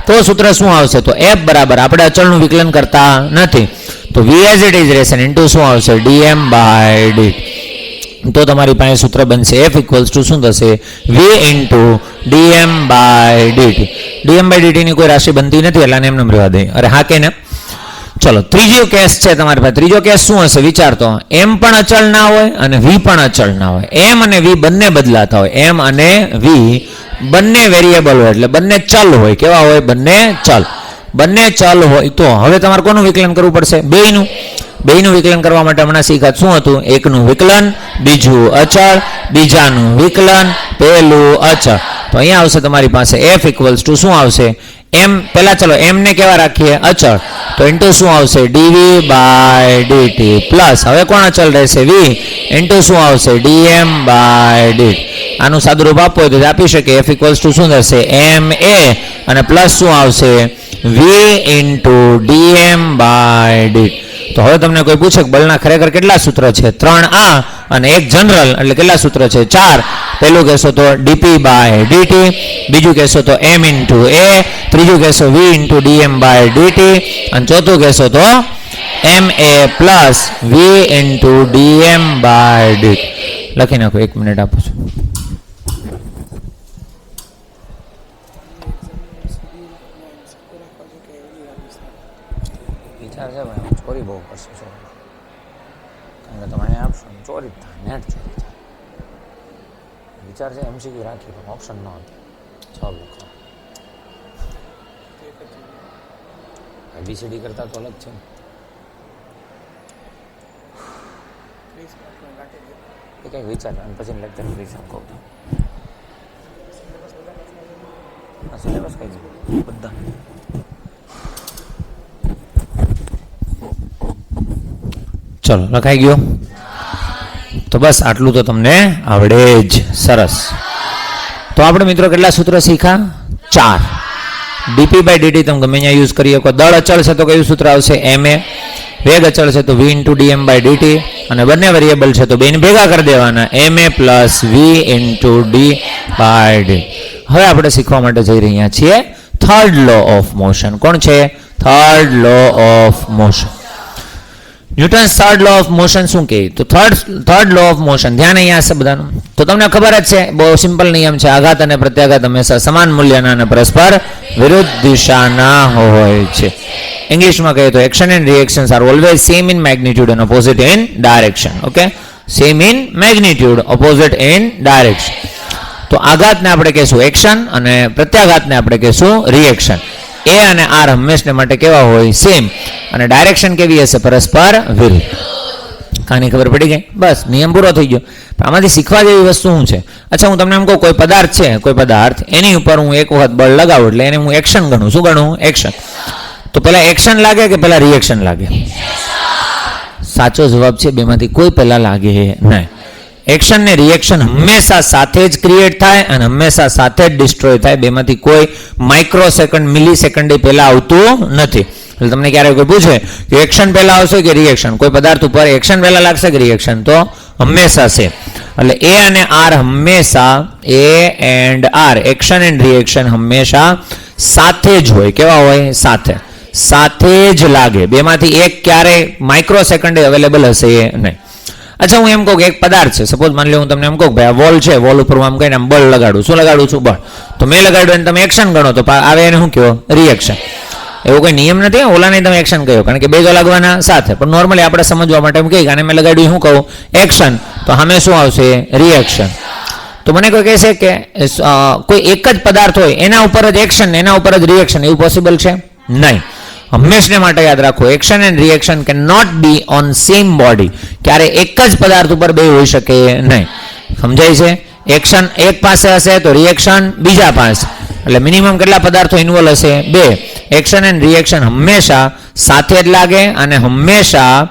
તો સૂત્ર શું આવશે? તો f બરાબર આપણે અચળનું વિકલન કરતા નથી, તો v એઝ ઇટ ઇઝ રહેશે ઇન્ટુ શું આવશે? dm/dt. તો તમારી પાસે સૂત્ર બનશે f ઇક્વલ્સ ટુ શું થશે? v × dm/dt. dm/dt ની કોઈ રાશિ બનતી નથી એટલે આને એમને રહેવા દઈએ. અરે હા કે ને? ચલો ત્રીજો કેસ છે તમારી પાસે. ત્રીજો કેસ શું હશે? વિચારતો. m પણ અચળ ના હોય અને v પણ અચળ ના હોય. m અને v બંને બદલાતા હોય. m અને v બંને વેરિયેબલ હોય એટલે બંને ચલ હોય. કેવા હોય? બંને ચલ. બંને ચલ હોય તો હવે તમારે કોનું વિકલન કરવું પડશે? બેયનું. બેયનું વિકલન કરવા માટે હમણાં શીખ્યા શું હતું? એકનું વિકલન બીજું અચળ, બીજાનું વિકલન પહેલું અચળ. તો અહીંયા આવશે તમારી પાસે f ઇક્વલ્સ ટુ શું આવશે? m. પહેલા ચલો m ને કેવા રાખીએ? અચળ. તો ઇન્ટુ શું આવશે? dv/dt પ્લસ હવે કોણ અચળ રહેશે? v ઇન્ટુ શું આવશે? dm/dt. આનું સાદુરૂપ આપવું હોય તો આપી શકે. f ઇક્વલ્સ ટુ શું થશે? ma અને પ્લસ શું આવશે? v × dm/dt. તો હવે તમને કોઈ પૂછે કે બળના ખરેખર કેટલા સૂત્ર છે? 3a અને એક જનરલ એટલે કેટલા સૂત્ર છે? 4. પહેલું કહેશો તો dp/dt, બીજું કહેશો તો m × a, ત્રીજું કહેશો v × dm/dt અને ચોથું કહેશો તો ma પ્લસ v × dm/dt. લખી નાખો. 1 મિનિટ આપો છો. વિચાર છે ભાઈ ચોરી બહુ કરશે છો, કારણ કે તમે અહીંયા આપશો ને ચોરી જ થાય, નેટ ચોરી થાય. વિચાર છે MCQ રાખી પણ ઓપ્શન ન હતો. ચાલો ABCD કરતા તો અલગ છે ને. એ કંઈક વિચાર અને પછી લેક્ચર કરી શકો. સિલેબસ કઈ છે બધા. ચલો લખાઈ ગયો. તો બસ આટલું તો તમને આવડે જ. સરસ. તો આપણે મિત્રો કેટલા સૂત્રો શીખ્યા? 4. ડીપી બાય ડીટી તમે ગમે અહીંયા યુઝ કરી શકો. દળ અચળ છે તો કયું સૂત્ર આવશે? MA. વેગ અચળ છે તો V × dm બાય dt. અને બંને વેરિયેબલ છે તો બેને ભેગા કરી દેવાના, MA + V × d by dt. હવે આપણે શીખવા માટે જઈ રહ્યા છીએ થર્ડ લો ઓફ મોશન. કોણ છે? Third law of motion. Newton's third law of motion શું કહે? તો થર્ડ લો ઓફ મોશન, ધ્યાન અહીંયા હશે બધાનું. તો તમને ખબર જ છે, બહુ સિમ્પલ નિયમ છે. આઘાત અને પ્રત્યાઘાત હંમેશા સમાન મૂલ્યના અને પરસ્પર વિરુદ્ધ દિશાના હોય છે. ઇંગ્લિશમાં કહીએ તો action and reactions are always same in magnitude and opposite in direction. Okay, same in magnitude, opposite in direction. તો આઘાતને આપણે કહેશું એક્શન અને પ્રત્યાઘાતને આપણે કહેશું રિએક્શન. એ અને આર હંમેશને માટે કેવા હોય? સેમ. અને ડાયરેક્શન કેવી હશે? પરસ્પર વિરુદ્ધ. કહાની ખબર પડી ગઈ? બસ નિયમ પૂરો થઈ ગયો. આમાંથી શીખવા જેવી વસ્તુ શું છે? અચ્છા, હું તમને એમ કહું, કોઈ પદાર્થ છે, કોઈ પદાર્થ, એની ઉપર હું એક વખત બળ લગાવું એટલે એને હું એક્શન ગણું. શું ગણું? એક્શન. તો પહેલા એક્શન લાગે કે પહેલા રિએક્શન લાગે? સાચો જવાબ છે બેમાંથી કોઈ પહેલા લાગે નહીં. એક્શન ને રિએક્શન હંમેશા સાથે જ ક્રિએટ થાય અને હંમેશા સાથે જ ડિસ્ટ્રોય થાય. બેમાંથી કોઈ માઇક્રો સેકન્ડ, મિલી સેકન્ડ પહેલા આવતું નથી. એટલે તમને ક્યારેક કોઈ પૂછે કે એક્શન પહેલા આવશે કે રિએક્શન, કોઈ પદાર્થ ઉપર એક્શન પહેલા લાગશે કે રિએક્શન, તો હંમેશા છે. એટલે એ અને આર હંમેશા, A and R, action and reaction હંમેશા સાથે જ હોય. કેવા હોય? સાથે. સાથે જ લાગે. બેમાંથી એક ક્યારે માઇક્રો સેકન્ડે અવેલેબલ હશે નહીં. અચ્છા, હું એમ કહું કે એક પદાર્થ છે, સપોઝ માની લો હું તમને એમ કહું ભાઈ આ વોલ છે, વોલ ઉપર હું આમ કહીને આમ બળ લગાડું. શું લગાડું છું? બળ. તો મેં લગાડ્યું અને તમે એક્શન ગણો તો આવે એને શું કહો? રિએક્શન. એવો કોઈ નિયમ નથી, ઓલાને તમે એક્શન કહ્યો, કારણ કે બે જો લાગવાના સાથે. પણ નોર્મલી આપણે સમજવા માટે એમ કહીએ કે આને મેં લગાડ્યું, શું કહું? એક્શન. તો સામે શું આવશે? રિએક્શન. તો મને કોઈ કહેશે કે કોઈ એક જ પદાર્થ હોય એના ઉપર જ એક્શન, એના ઉપર જ રિએક્શન, એવું પોસિબલ છે? નહીં. હંમેશને માટે યાદ રાખો, action and reaction can not be on same body. ક્યારે એક જ પદાર્થ ઉપર બે હોઈ શકે નહીં. સમજાય છે? એક્શન એક પાસે હશે તો રિએક્શન બીજા પાસે. એટલે મિનિમમ કેટલા પદાર્થો ઇન્વોલ્વ હશે? 2. એક્શન એન્ડ રિએક્શન હંમેશા સાથે જ લાગે અને હંમેશા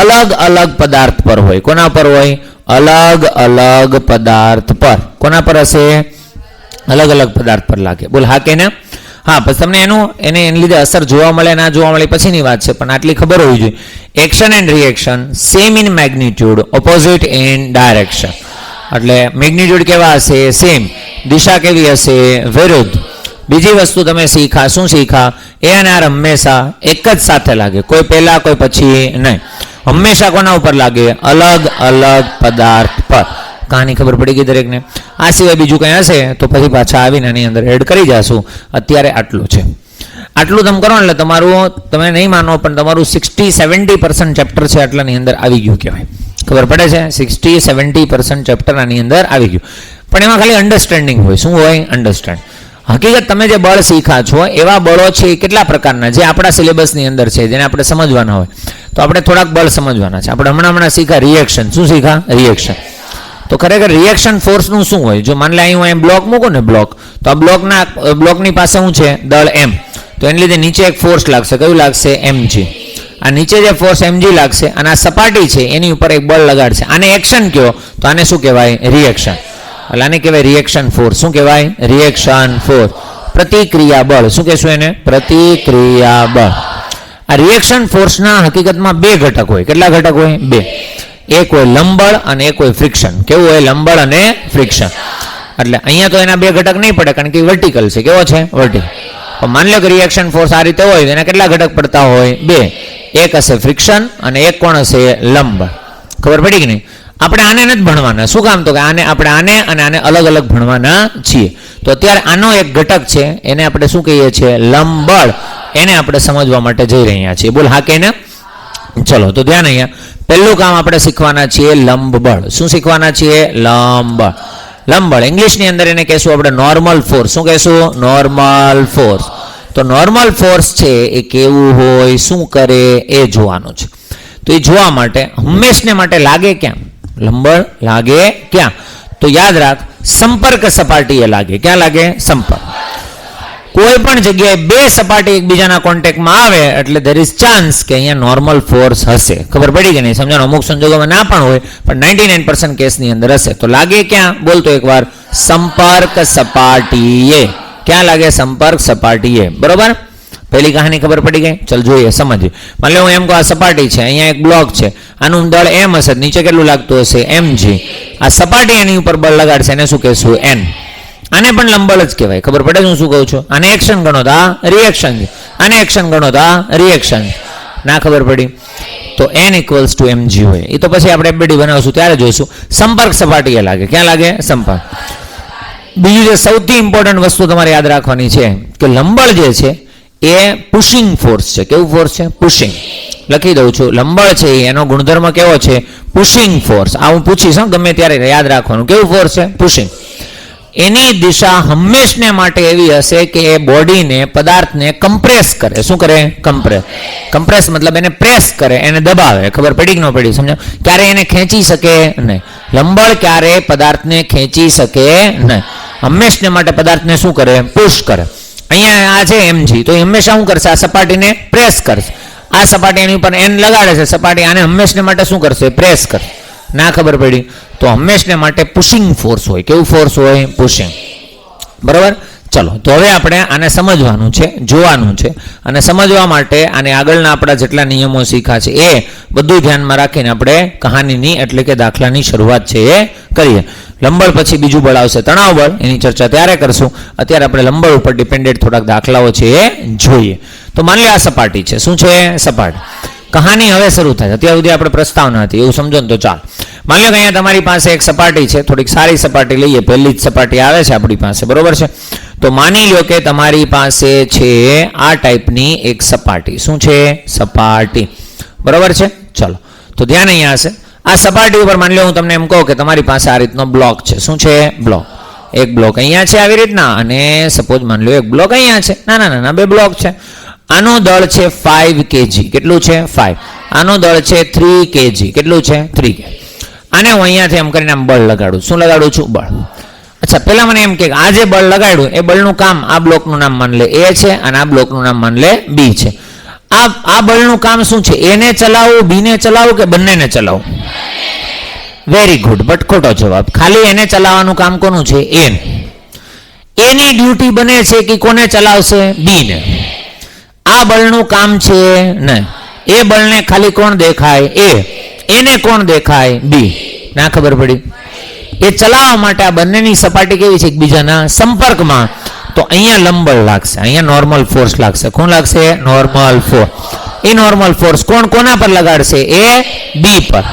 અલગ અલગ પદાર્થ પર હોય. કોના પર હોય? અલગ અલગ પદાર્થ પર. કોના પર હશે? અલગ અલગ પદાર્થ પર લાગે. બોલ હા કે ના? હા. પછી તમને એને લીધે અસર જોવા મળે ના જોવા મળે પછીની વાત છે, પણ આટલી ખબર હોવી જોઈએ. Action and reaction same in magnitude, opposite in direction. એટલે મેગ્નિટ્યુડ કેવા હશે? સેમ. દિશા કેવી હશે? વિરુદ્ધ. બીજી વસ્તુ તમે શીખા. શું શીખા? એ અને આર હંમેશા એક જ સાથે લાગે, કોઈ પહેલા કોઈ પછી નહીં. હંમેશા કોના ઉપર લાગે? અલગ અલગ પદાર્થ પર. કહાની ખબર પડી ગઈ દરેકને? આ સિવાય બીજું કંઈ હશે તો પછી પાછા આવીને એની અંદર એડ કરી જશું. અત્યારે આટલું છે. આટલું તમે કરો એટલે તમારું, તમે નહીં માનો પણ તમારું 60-70% ચેપ્ટર છે આટલાની અંદર આવી ગયું કહેવાય. ખબર પડે છે? 60-70% ચેપ્ટર આની અંદર આવી ગયું. પણ એમાં ખાલી અન્ડરસ્ટેન્ડિંગ હોય. શું હોય? અન્ડરસ્ટેન્ડ. હકીકત તમે જે બળ શીખા છો એવા બળો છે કેટલા પ્રકારના જે આપણા સિલેબસની અંદર છે, જેને આપણે સમજવાના હોય. તો આપણે થોડાક બળ સમજવાના છે. આપણે હમણાં શીખા રિએક્શન. શું શીખા? રિએક્શન. તો ખરેખર રિએક્શન ફોર્સનું શું હોય? જો માની લે અહીં હું બ્લોક મૂકું ને, બ્લોક, તો આ બ્લોકની પાસે શું છે? દળ M. તો એને લીધે નીચે એક ફોર્સ લાગશે. કયું લાગશે? mg. આ નીચે જે ફોર્સ mg લાગશે અને આ સપાટી છે એની ઉપર એક બળ લગાડશે. આને એક્શન કહો તો આને શું કહેવાય? રિએક્શન. એટલે આને કહેવાય રિએક્શન ફોર્સ. શું કહેવાય? Reaction force. પ્રતિક્રિયા બળ. શું કહેશું એને? પ્રતિક્રિયા બળ. આ રિએક્શન ફોર્સના હકીકતમાં 2 ઘટક હોય. કેટલા ઘટક હોય? 2. એક હોય લંબબળ અને એક હોય ફ્રિક્શન. કેવું હોય? લંબબળ અને ફ્રિક્શન. એટલે અહીંયા તો એના 2 ઘટક નહીં પડે કારણ કે વર્ટિકલ છે. કેવો છે? વર્ટિકલ. પણ માની લો કે રિએક્શન ફોર્સ આ રીતે હોય તો એના કેટલા ઘટક પડતા હોય? 2. એક હશે ફ્રિક્શન અને એક કોણ હશે? લંબબળ. ખબર પડી કે નહીં? આપણે આને નથી ભણવાના. શું કામ? તો કે આપણે આને અને આને અલગ અલગ ભણવાના છીએ. તો અત્યારે આનો એક ઘટક છે એને આપણે શું કહીએ છીએ? લંબબળ. એને આપણે સમજવા માટે જઈ રહ્યા છીએ. બોલ હા કે ના? ચલો તો ધ્યાન અહીંયા પહેલું કામ આપણે શીખવાના છીએ લંબબળ. શું શીખવાના છીએ? લંબબળ. લંબબળ ઇંગ્લિશની અંદર એને કહેશું આપણે નોર્મલ ફોર્સ. શું કહેશું? Normal force. તો નોર્મલ ફોર્સ છે એ કેવું હોય, શું કરે, એ જોવાનું છે. તો એ જોવા માટે હંમેશને માટે લાગે ક્યાં? લંબળ લાગે ક્યાં? તો યાદ રાખ, સંપર્ક સપાટીએ લાગે. ક્યાં લાગે? સંપર્ક. કોઈ પણ જગ્યાએ બે સપાટી એકબીજાના કોન્ટેક્ટમાં આવે એટલે ધેર ઇઝ ચાન્સ કે અહીંયા નોર્મલ ફોર્સ હશે. ખબર પડી કે નહીં? સમજાણું? અમુક સંજોગોમાં ના પણ હોય, પણ 99% કેસની અંદર હશે. તો લાગે ક્યાં? બોલતો એકવાર, સંપર્ક સપાટીએ. ક્યાં લાગે? સંપર્ક સપાટીએ. બરોબર? પહેલી કહાની ખબર પડી ગઈ? ચલ જોઈએ, સમજીએ. માની લો હું એમ કહું આ સપાટી છે, અહીંયા એક બ્લોક છે, આનું દળ m હશે, નીચે કેટલું લાગતું હશે? mg. આ સપાટી એની ઉપર બળ લગાડશે, એને શું કહેશું? n. આને પણ લંબળ જ કહેવાય. ખબર પડે હું શું કહું છું? આને એક્શન ગણો તો આ રિએક્શન છે, આને એક્શન ગણો તો આ રિએક્શન. ના ખબર પડી? તો n = mg હોય. એ તો પછી આપણે FBD બનાવશું ત્યારે જોઈશું. સંપર્ક સપાટીએ લાગે. ક્યાં લાગે? સંપર્ક. બીજું જે સૌથી ઇમ્પોર્ટન્ટ વસ્તુ તમારે યાદ રાખવાની છે કે લંબળ જે છે એ પુશિંગ ફોર્સ છે. કેવું ફોર્સ છે? પુશિંગ. લખી દઉં છું, લંબળ છે એનો ગુણધર્મ કેવો છે? Pushing force. આ હું પૂછીશ ગમે ત્યારે, યાદ રાખવાનું. કેવું ફોર્સ છે? પુશિંગ. એની દિશા હંમેશને માટે એવી હશે કે એ બોડીને, પદાર્થને કમ્પ્રેસ કરે. શું કરે? કમ્પ્રેસ. કમ્પ્રેસ મતલબ એને પ્રેસ કરે, એને દબાવે. ખબર પડી કે ન પડી? સમજો? ક્યારે એને ખેંચી શકે નહીં. લંબળ ક્યારે પદાર્થને ખેંચી શકે નહીં. હંમેશને માટે પદાર્થને શું કરે? પુશ કરે. અહીંયા આ છે mg, તો એ હંમેશા શું કરશે? આ સપાટીને પ્રેસ કરશે. આ સપાટી એની ઉપર n લગાડે છે, સપાટી આને હંમેશને માટે શું કરશે? પ્રેસ કરશે. ના ખબર પડી? તો હંમેશને માટે પુશિંગ ફોર્સ હોય. કેવું ફોર્સ હોય? પુશિંગ. બરોબર? ચલો, તો હવે આપણે આને સમજવાનું છે, જોવાનું છે, અને સમજવા માટે આને આગળના આપણા જેટલા નિયમો શીખા છે એ બધું ધ્યાનમાં રાખીને આપણે કહાનીની એટલે કે દાખલાની શરૂઆત છે એ કરીએ. લંબળ પછી બીજું બળ આવશે, તણાવ બળ. એની ચર્ચા ત્યારે કરશું. અત્યારે આપણે લંબળ ઉપર ડિપેન્ડેન્ટ થોડાક દાખલાઓ છે એ જોઈએ. તો માની લો આ સપાટી છે. શું છે? સપાટી. કહાની હવે શરૂ થાય. અત્યાર સુધી આપણે પ્રસ્તાવના હતી એવું સમજો ને તો ચાલ. માની લો કે અહીંયા તમારી પાસે એક સપાટી છે, થોડીક સારી સપાટી લઈએ. પહેલી જ સપાટી આવે છે આપણી પાસે, બરોબર છે? તો માની લો કે તમારી પાસે છે આ ટાઈપની એક સપાટી. શું છે? સપાટી. બરોબર છે? ચલો, તો ધ્યાન અહીંયા હશે. આ સપાટી ઉપર માની લો હું તમને એમ કહું કે તમારી પાસે આ રીતનો બ્લોક છે. શું છે? બ્લોક. એક બ્લોક અહીંયા છે આવી રીતના, અને સપોઝ માની લો એક બ્લોક અહીંયા છે. નાના નાના બે બ્લોક છે. આનો દળ છે 5 kg. કેટલું છે? 5. આનો દળ છે 3 kg. કેટલું છે? 3 kg. આને હું અહીંયાથી એમ કરીને આમ બળ લગાડું. શું લગાડું છું? બળ. અચ્છા, પેલા મને એમ કે આ જે બળ લગાડ્યું એ બળનું કામ, આ બ્લોકનું નામ માન લે A છે અને આ બ્લોકનું નામ માન લે B છે. આ બળનું કામ શું છે? A ને ચલાવવું, B ને ચલાવવું કે બંનેને ચલાવવું? વેરી ગુડ, બટ ખોટો જવાબ. ખાલી એને ચલાવવાનું કામ કોનું છે? A ને. A ની ડ્યુટી બને છે કે કોને ચલાવશે? B ને. આ બળનું કામ છે ને. એ બળને ખાલી કોણ દેખાય? A. એને કોણ દેખાય? B. ના ખબર પડી? એ ચલાવવા માટે આ બંનેની સપાટી કેવી છે? એકબીજાના સંપર્કમાં. તો અહીંયા લંબળ લાગશે, અહીંયા નોર્મલ ફોર્સ લાગશે. કોણ લાગશે? Normal force. એ નોર્મલ ફોર્સ કોણ કોના પર લગાડશે? A B પર.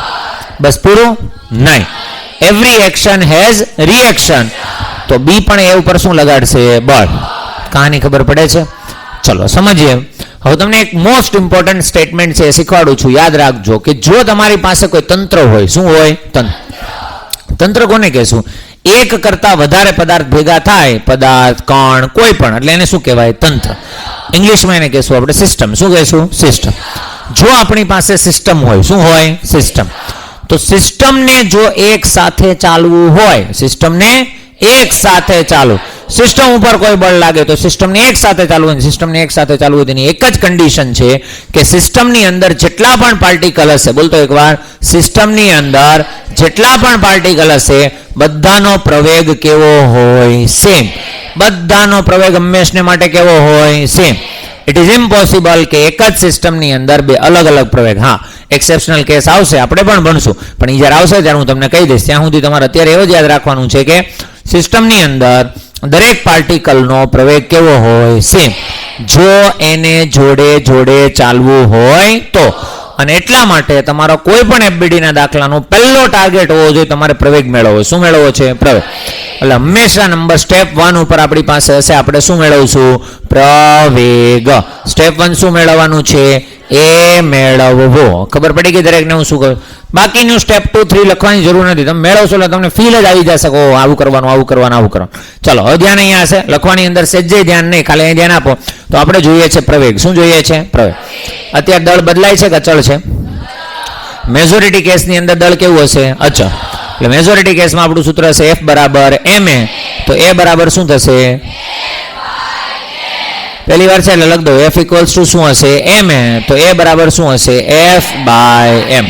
બસ પૂરું? નહીં. Every action has reaction. તો B પણ એ ઉપર શું લગાડશે? બળ. કહાની ખબર પડે છે? ચલો સમજીએ. હવે તમને એક મોસ્ટ ઇમ્પોર્ટન્ટ સ્ટેટમેન્ટ છે શીખવાડું છું, યાદ રાખજો કે જો તમારી પાસે કોઈ તંત્ર હોય. શું હોય? તંત્ર કોને કહેશું? એક કરતા વધારે પદાર્થ ભેગા થાય, પદાર્થ, કણ, કોઈ પણ, એટલે એને શું કહેવાય? તંત્ર. ઇંગ્લિશમાં એને કહેશું આપણે સિસ્ટમ. શું કહેશું? સિસ્ટમ. જો આપણી પાસે સિસ્ટમ હોય, શું હોય? સિસ્ટમ. તો સિસ્ટમને જો એક સાથે ચાલવું હોય, સિસ્ટમને એક સાથે ચાલવું, સિસ્ટમ ઉપર કોઈ બળ લાગે તો સિસ્ટમને એક સાથે ચાલવું હોય. સિસ્ટમને એક સાથે ચાલવું હોય તેની એક જ કન્ડિશન છે કે સિસ્ટમની અંદર જેટલા પણ પાર્ટિકલ હશે, બોલતો એકવાર, સિસ્ટમની અંદર જેટલા પણ પાર્ટિકલ હશે બધાનો પ્રવેગ કેવો હોય? સેમ. બધાનો પ્રવેગ હંમેશને માટે કેવો હોય? સેમ. ઇટ ઇઝ ઇમ્પોસિબલ કે એક જ સિસ્ટમની અંદર બે અલગ અલગ પ્રવેગ. હા, એક્સેપ્શનલ કેસ આવશે, આપણે પણ ભણશું, પણ એ જ્યારે આવશે ત્યારે હું તમને કહી દઈશ. ત્યાં સુધી તમારે અત્યારે એવું જ યાદ રાખવાનું છે કે સિસ્ટમની અંદર દરેક પાર્ટિકલનો પ્રવેગ કેવો હોય? સેમ. જો એને જોડે જોડે ચાલવું હોય તો. અને એટલા માટે તમારો કોઈ પણ FBD ના દાખલાનો પહેલો ટાર્ગેટ હોવો જોઈએ તમારે પ્રવેગ મેળવવો. શું મેળવવો છે? પ્રવેગ. એટલે હંમેશા નંબર સ્ટેપ 1 ઉપર આપણી પાસે હશે, આપણે શું મેળવશું? પ્રવેગ. સ્ટેપ 1 શું મેળવવાનું છે? એ મેળવવો. ખબર પડી ગઈ દરેકને હું શું કહું? બાકીનું સ્ટેપ 2 3 લખવાની જરૂર નથી, તમે મેળવશો એટલે તમને ફીલ જ આવી જશે કે આવું કરવાનું, આવું કરવાનું, આવું કરવાનું. ચલો હવે ધ્યાન અહીંયા હશે, લખવાની અંદર સહેજે ધ્યાન નહીં, ખાલી અહીં ધ્યાન આપો. તો આપણે જોઈએ છે પ્રવેગ. શું જોઈએ છે? પ્રવેગ. અત્યારે દળ બદલાય છે કે અચળ છે? મેજોરિટી કેસની અંદર દળ કેવું હશે? અચળ. એટલે મેજોરિટી કેસમાં આપણું સૂત્ર હશે F બરાબર ma. તો A બરાબર શું થશે? પહેલી વાર છે એટલે લખ દો F ઇક્વલ્સ ટુ શું હશે? ma. તો A બરાબર શું હશે? F by m.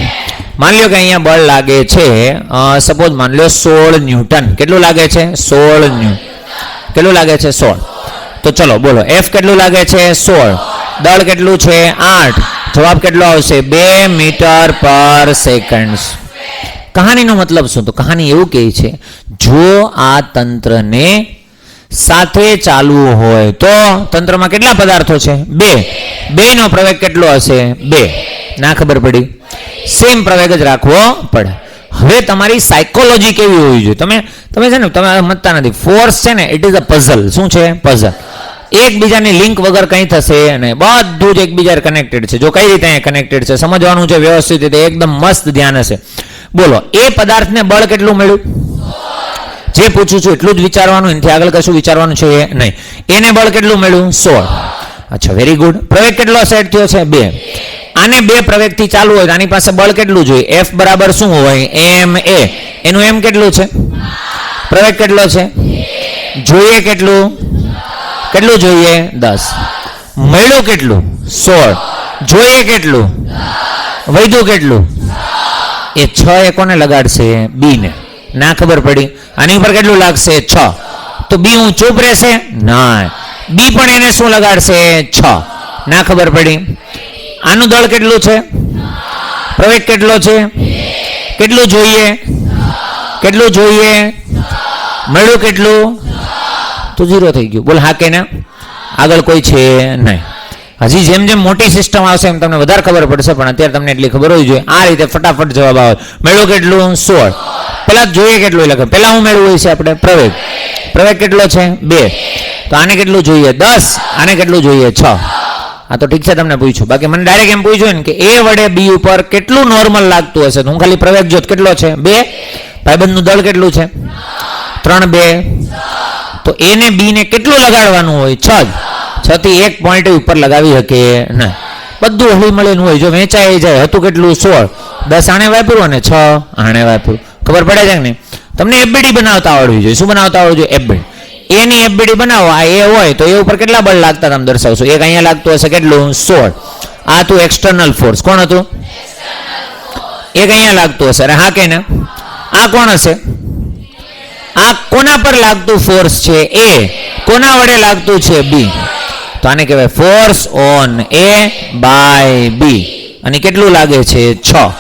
માન લ્યો કે અહીંયા બળ લાગે છે, સપોઝ માન લ્યો 16 ન્યૂટન. કેટલું લાગે છે? 16 ન્યૂટન. કેટલું લાગે છે? 16. તો ચલો બોલો, F કેટલું લાગે છે? 16. દળ કેટલું છે? 8. જવાબ કેટલો આવશે? 2 મીટર પર સેકન્ડ. કહાનીનો મતલબ શું? તો કહાની એવું કહે છે, જો આ તંત્રને સાથે ચાલવું હોય તો તંત્રમાં કેટલા પદાર્થો છે? 2. 2 નો પ્રવેગ કેટલો હશે? 2. ના ખબર પડી? સેમ પ્રવેગ જ રાખવો પડે. હવે તમારી સાયકોલોજી કેવી હોવી જોઈએ? તમે છે ને, તમે સમજતા નથી. ફોર્સ છે ને, ઇટ ઇઝ અ પઝલ. શું છે? પઝલ. એકબીજાની લિંક વગર કંઈ થશે અને બધું જ એકબીજા કનેક્ટેડ છે. જો કઈ રીતે કનેક્ટેડ છે સમજવાનું છે વ્યવસ્થિત રીતે, એકદમ મસ્ત ધ્યાન હશે. બોલો, એ પદાર્થને બળ કેટલું મળ્યું? જે પૂછું છું એટલું જ વિચારવાનું, એનાથી આગળ કશું વિચારવાનું છે નહીં. એને બળ કેટલું મળ્યું? 16. અચ્છા, વેરી ગુડ. પ્રવેગ કેટલો સેટ થયો છે? 2. આને 2 પ્રવેગથી ચાલુ હોય તો આની પાસે બળ કેટલું જોઈએ? F બરાબર શું હોય? ma. એનું m કેટલું છે? પ્રવેગ કેટલો છે? જોઈએ કેટલું? કેટલું જોઈએ? 10. મળ્યું કેટલું? 16. જોઈએ કેટલું? વધ્યું કેટલું? એ 6 એ કોને લગાડશે? બી ને. ના ખબર પડી? આની ઉપર કેટલું લાગશે? 6. તો બી હું ચૂપ રહેશે? ના, બી પણ એને શું લગાડશે? 6. ના ખબર પડી? આનું દળ કેટલું છે? પ્રવેગ કેટલો છે? કેટલું જોઈએ? કેટલું જોઈએ? મળ્યું કેટલું? તો 0 થઈ ગયું. બોલ હા કે ના? આગળ કોઈ છે નહીં. હજી જેમ જેમ મોટી સિસ્ટમ આવશે એમ તમને વધારે ખબર પડશે, પણ અત્યારે તમને એટલી ખબર હોવી જોઈએ. આ રીતે ફટાફટ જવાબ આવે. મેળવ્યું કેટલું? 16. પેલા જોઈએ કેટલું લખે. પેલા હું મેળવ્યું હોય છે આપણે? પ્રવેગ. પ્રવેગ કેટલો છે? 2. તો આને કેટલું જોઈએ? 10. આને કેટલું જોઈએ? 6. આ તો ઠીક છે, તમને પૂછ્યું. બાકી મને ડાયરેક્ટ એમ પૂછ્યું ને કે એ વડે બી ઉપર કેટલું નોર્મલ લાગતું હશે, તો હું ખાલી પ્રવેગ જોત કેટલો છે? 2. ભાઈબંધનું દળ કેટલું છે? 3 2. તો એને બી ને કેટલું લગાડવાનું હોય? 6. 6 થી 1 પોઈન્ટ ઉપર લગાવી શકે ના. બધું હળી મળેલું હોય. જો વેચાઈ જાય હતું કેટલું? 16. 10 આણે વાપરું અને 6 આણે વાપરું. ખબર પડે છે કે નહીં? તમને એફબીડી બનાવતા આવડવી જોઈએ. શું બનાવતા આવડવું જોઈએ? એફબીડી. એની એફબીડી બનાવો. આ એ હોય તો એ ઉપર કેટલા બળ લાગતા તમે દર્શાવશો? એક અહીંયા લાગતું હશે કેટલું? 16. આ હતું એક્સટર્નલ ફોર્સ. કોણ હતું? એક અહીંયા લાગતું હશે. અરે હા કે ના? આ કોણ હશે? આ કોના પર લાગતું ફોર્સ છે? એ. કોના વડે લાગતું છે? બી. તો આને કહેવાય ફોર્સ ઓન એ બાય બી. અને કેટલું લાગે છે? 6.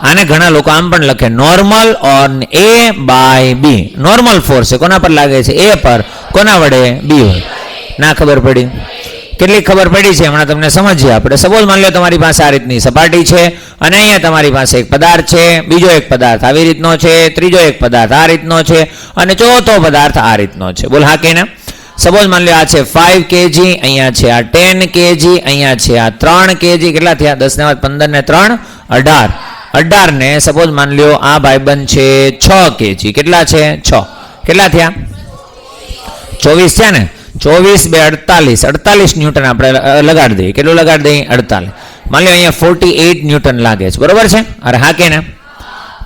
આને ઘણા લોકો આમ પણ લખે normal on A by B. Normal force છે કોના પર લાગે છે? એ પર. કોના વડે? બી વડે. ના ખબર પડી? કેટલી ખબર પડી છે હમણાં તમને સમજીએ આપણે. સપોઝ માની લો તમારી પાસે આ રીતની સપાટી છે અને અહીંયા તમારી પાસે એક પદાર્થ છે, બીજો એક પદાર્થ આવી રીતનો છે, ત્રીજો એક પદાર્થ આ રીતનો છે અને ચોથો પદાર્થ આ રીતનો છે. બોલ હા કે ના? સપોઝ માની લો આ છે 5 kg, અહીંયા છે આ 10 kg, અહીંયા છે આ 3 kg. કેટલા થયા? 10 ને 15 ને 3 18. 18 ને સપોઝ માની લો આ ભાઈબંધ છે 6 kg. કેટલા છે? 6. કેટલા થયા? 24 છે ને? 24 2 48. 48 ન્યૂટન આપણે લગાડી દઈએ. કેટલું લગાડી દઈએ? 48. માની લો અહીંયા 48 ન્યૂટન લાગે છે. બરોબર છે? અરે હા કે ના?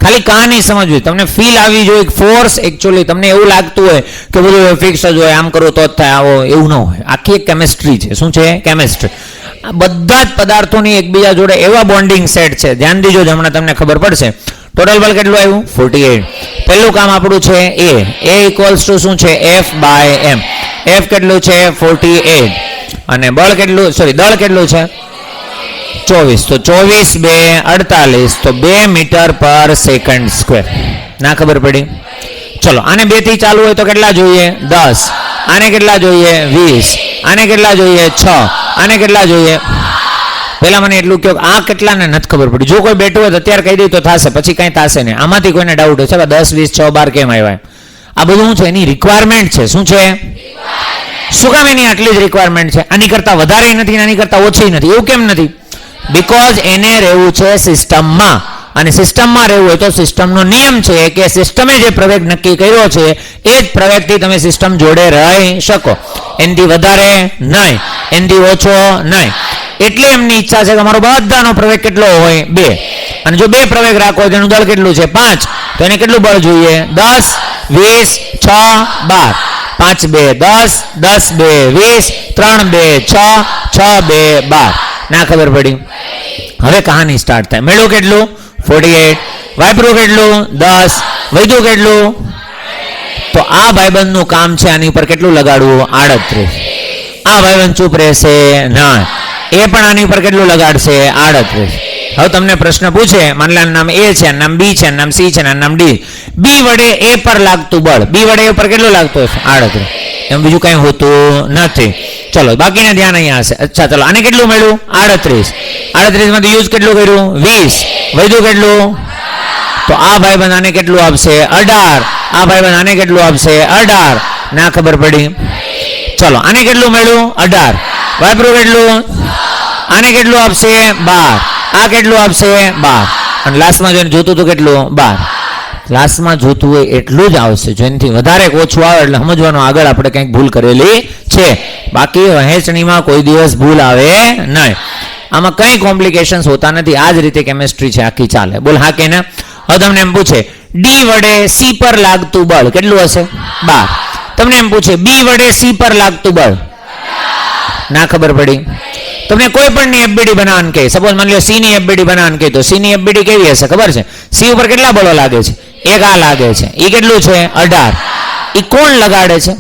ખાલી કહાની સમજવી, તમને ફીલ આવી જોઈએ. ફોર્સ એકચ્યુઅલી તમને એવું લાગતું હોય કે બધું ફિક્સ જ હોય, આમ કરો તો જ થાય, આવો એવું ન હોય. આખી એક કેમેસ્ટ્રી છે. શું છે? કેમેસ્ટ્રી. બધા જ પદાર્થોની એકબીજા જોડે એવા બોન્ડિંગ સેટ છે. ધ્યાન દીજો, હમણાં તમને ખબર પડશે. ટોટલ બળ કેટલું આવ્યું? 48. પહેલું કામ આપણું છે એ ઇક્વલ્સ ટુ શું છે? F by m. F કેટલું છે? 48. અને બળ કેટલું, સોરી દળ કેટલું છે? 24. તો 24 2 48. તો 2 મીટર પર સેકન્ડ સ્ક્વેર. ના ખબર પડી? ચલો આને 2 થી ચાલુ હોય તો કેટલા જોઈએ? 10. આને કેટલા જોઈએ? 20. આને કેટલા જોઈએ? 6. આને કેટલા જોઈએ? પહેલા મને એટલું કહો, આ કેટલાને નથી ખબર પડી. જો કોઈ બેઠું હોય તો અત્યારે કહી દે તો થશે, પછી કંઈ થશે નહીં. આમાંથી કોઈને ડાઉટ હશે 10 20 6 12 કેમ આવ્યા? આ બધું શું છે? એની રિક્વાયરમેન્ટ છે. શું છે? શું કામ એની આટલી જ રિક્વાયરમેન્ટ છે? આની કરતા વધારે નથી, આની કરતા ઓછી નથી. એવું કેમ નથી? બીકોઝ એને રહેવું છે સિસ્ટમમાં, અને સિસ્ટમમાં રહેવું હોય તો સિસ્ટમનો નિયમ છે કે સિસ્ટમે જે પ્રવેગ નક્કી કર્યો છે એ જ પ્રવેગથી તમે સિસ્ટમ જોડે રહી શકો. એનાથી વધારે નહીં, એનાથી ઓછો નહીં. એટલે એમની ઈચ્છા છે કે અમારો બધાનો પ્રવેગ કેટલો હોય? 2. અને જો 2 પ્રવેગ રાખવો હોય તેનું દળ કેટલું છે? 5. તો એને કેટલું બળ જોઈએ? 10, 20, 6, 12. 5, 2, 10, 10, 2, 20, 3, 2, 6, 6, 2, 12. ના ખબર પડી? હવે કહાની સ્ટાર્ટ થાય. મેળવું કેટલું? 48. વાપરું કેટલું? 10. વધ્યું કેટલું? તો આ ભાઈબંધનું કામ છે આની ઉપર કેટલું લગાડવું? 38. આ ભાઈબંધ ચૂપ રહેશે ના, એ પણ આની ઉપર કેટલું લગાડશે? 38. હવે તમને પ્રશ્ન પૂછે, માની લો નામ A છે, નામ B છે, નામ C છે, નામ D. B વડે A પર લાગતું બળ, B વડે A પર કેટલું લાગતું હશે? 38. એમ બીજું કઈ હોતું નથી. ચલો બાકીના ધ્યાન અહીંયા હશે. અચ્છા ચલો, આને કેટલું મળ્યું? 38. 38 માંથી યુઝ કેટલું કર્યું? 20. વધ્યું કેટલું? તો આ ભાઈબંધ આને કેટલું આપશે? 18. આ ભાઈબંધ આને કેટલું આપશે? 18. ના ખબર પડી? ચલો આને કેટલું મળ્યું? 18. વાપરું કેટલું? આને કેટલું આપશે? 12. આ કેટલું આપશે? 12. અને લાસ્ટમાં જોઈને જોતું તો કેટલું? 12. લાસ્ટમાં જોતું હોય એટલું જ આવશે. જો એનાથી વધારે ઓછું આવે એટલે સમજવાનું આગળ આપણે કંઈક ભૂલ કરેલી છે. બાકી વહેંચણીમાં કોઈ દિવસ ભૂલ આવે નહીં. આમાં કંઈ કોમ્પ્લિકેશન્સ હોતા નથી. આ જ રીતે કેમેસ્ટ્રી છે આખી ચાલે. બોલ હા કે ના? હવે તમને એમ પૂછે ડી વડે સી પર લાગતું બળ કેટલું હશે? 12. તમને એમ પૂછે બી વડે સી પર લાગતું બળ, ના ખબર પડી? તમને કોઈ પણ ની એફબીડી બનાવવાનું કહે, સપોઝ માની લો સી ની એફબીડી બનાવવાનું કહે, તો સી ની એફબીડી કેવી હશે ખબર છે? સી ઉપર કેટલા બળો લાગે છે? એક આ લાગે છે, એ કેટલું છે? 18. એ કોણ લગાડે છે?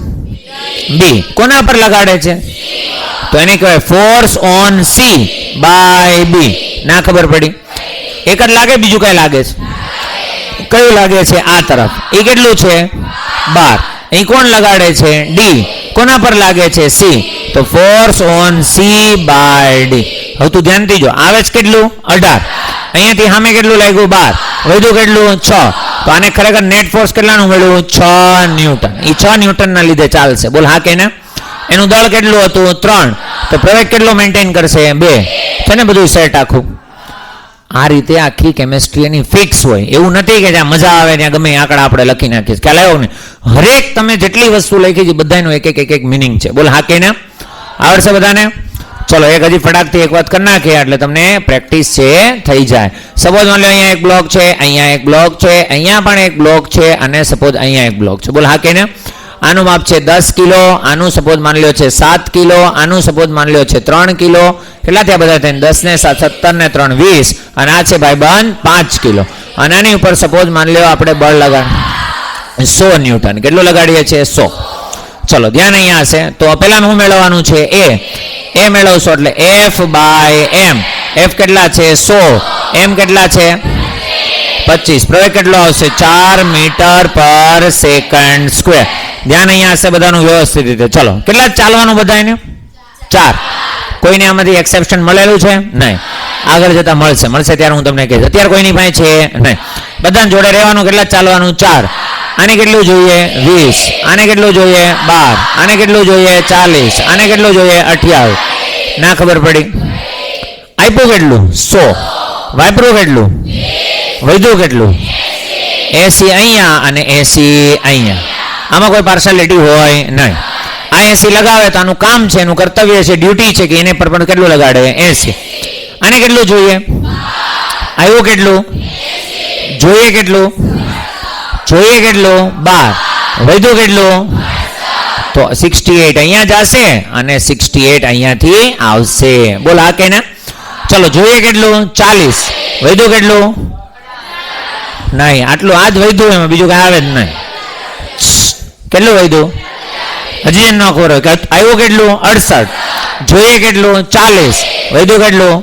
બી. કોના પર લગાડે છે? તો એને કહેવાય ફોર્સ ઓન સી બાય બી. ના ખબર પડી? એક જ લાગે, બીજું કઈ લાગે છે? કયું લાગે છે? આ તરફ. એ કેટલું છે? 12. અહીં કોણ લગાડે છે? ડી. કોના પર લાગે છે? સી. તો force on C by D. હવે તું ધ્યાનથી જો, આવે છે કેટલું? 18. અહીંયાથી સામે કેટલું લાગ્યું? 12. વધ્યું કેટલું? 6. તો આને ખરેખર નેટ ફોર્સ કેટલાનું મળ્યું? 6 ન્યૂટન. એ 6 ન્યૂટનના લીધે ચાલશે. બોલ હા કે ના? એનું દળ કેટલું હતું? 3. તો પ્રવેગ કેટલો મેન્ટેન કરશે? 2. છે ને બધું સેટ આખું. આ રીતે આખી કેમેસ્ટ્રી એની ફિક્સ હોય. એવું નથી કે જ્યાં મજા આવે ત્યાં ગમે આંકડા આપણે લખી નાખીએ. ખ્યાલ આવ્યો ને? હરેક તમે જેટલી વસ્તુ લખી છે બધાનો એક એક મિનિંગ છે. બોલ હા કે ના? આવડશે બધાને? ચલો એક હજી ફટાકથી એક વાત કરી નાખીએ એટલે તમને પ્રેક્ટિસ છે થઈ જાય. સપોઝ માની લો અહીંયા એક બ્લોક છે, અહીંયા એક બ્લોક છે, અહીંયા પણ એક બ્લોક છે, અને સપોઝ અહીંયા એક બ્લોક છે. બોલ હા કે ના? આનું માપ છે 10 કિલો, આનું સપોઝ માની લ્યો છે 7 કિલો, આનું સપોઝ માની લ્યો છે 3 કિલો. કેટલા થયા બધા થઈને? 10 ને 7 17 ને 3 20. અને આ છે ભાઈબંધ 5 કિલો. અને આની ઉપર સપોઝ માની લ્યો આપણે બળ લગાડ 100 ન્યૂટન. કેટલું લગાડીએ છીએ? 100. ચલો ધ્યાન અહીંયા હશે. તો પહેલા શું મેળવવાનું છે? એ મેળવશો એટલે એફ બાય એમ. એફ કેટલા છે? 100. એમ કેટલા છે? 25. પ્રવેગ કેટલો આવશે? 4 મીટર પર સેકન્ડ સ્ક્વેર. ધ્યાન અહીંયા હશે બધાનું વ્યવસ્થિત રીતે. ચલો કેટલા ચાલવાનું બધાને? 4. કોઈને આમાંથી એક્સેપ્શન મળેલું છે? નહીં. આગળ જતા મળશે ત્યારે હું તમને કહીશ. અત્યારે કોઈની પાસે છે નહીં. બધાને જોડે રહેવાનું. કેટલા ચાલવાનું? 4. આને કેટલું જોઈએ? 20. આને કેટલું જોઈએ? 12. આને કેટલું જોઈએ? 40. આને કેટલું જોઈએ? 28. ના ખબર પડી? આપ્યું કેટલું? 100. વાપરું કેટલું? વધ્યું કેટલું? 80 અહીંયા અને 80 અહીંયા. આમાં કોઈ પાર્શિયાલિટી હોય નહીં. આ 80 લગાવે તો આનું કામ છે, એનું કર્તવ્ય છે, ડ્યુટી છે કે એને પર પણ કેટલું લગાડે? 80. આને કેટલું જોઈએ? આવ્યું કેટલું? જોઈએ કેટલું? જોઈએ કેટલું? 12. વધ્યું કેટલું? તો 68 અહીંયા જશે અને 68 અહીંયાથી આવશે. બોલ હા કે ના? ચલો જોઈએ કેટલું? 40. વધ્યું કેટલું? નહીં. આટલું આ જ વધ્યું, એમાં બીજું કઈ આવે જ નહીં. કેટલું વધ્યું? હજી ન ખબર હોય કે આવ્યું કેટલું? 68. જોઈએ કેટલું? 40. વધ્યું કેટલું?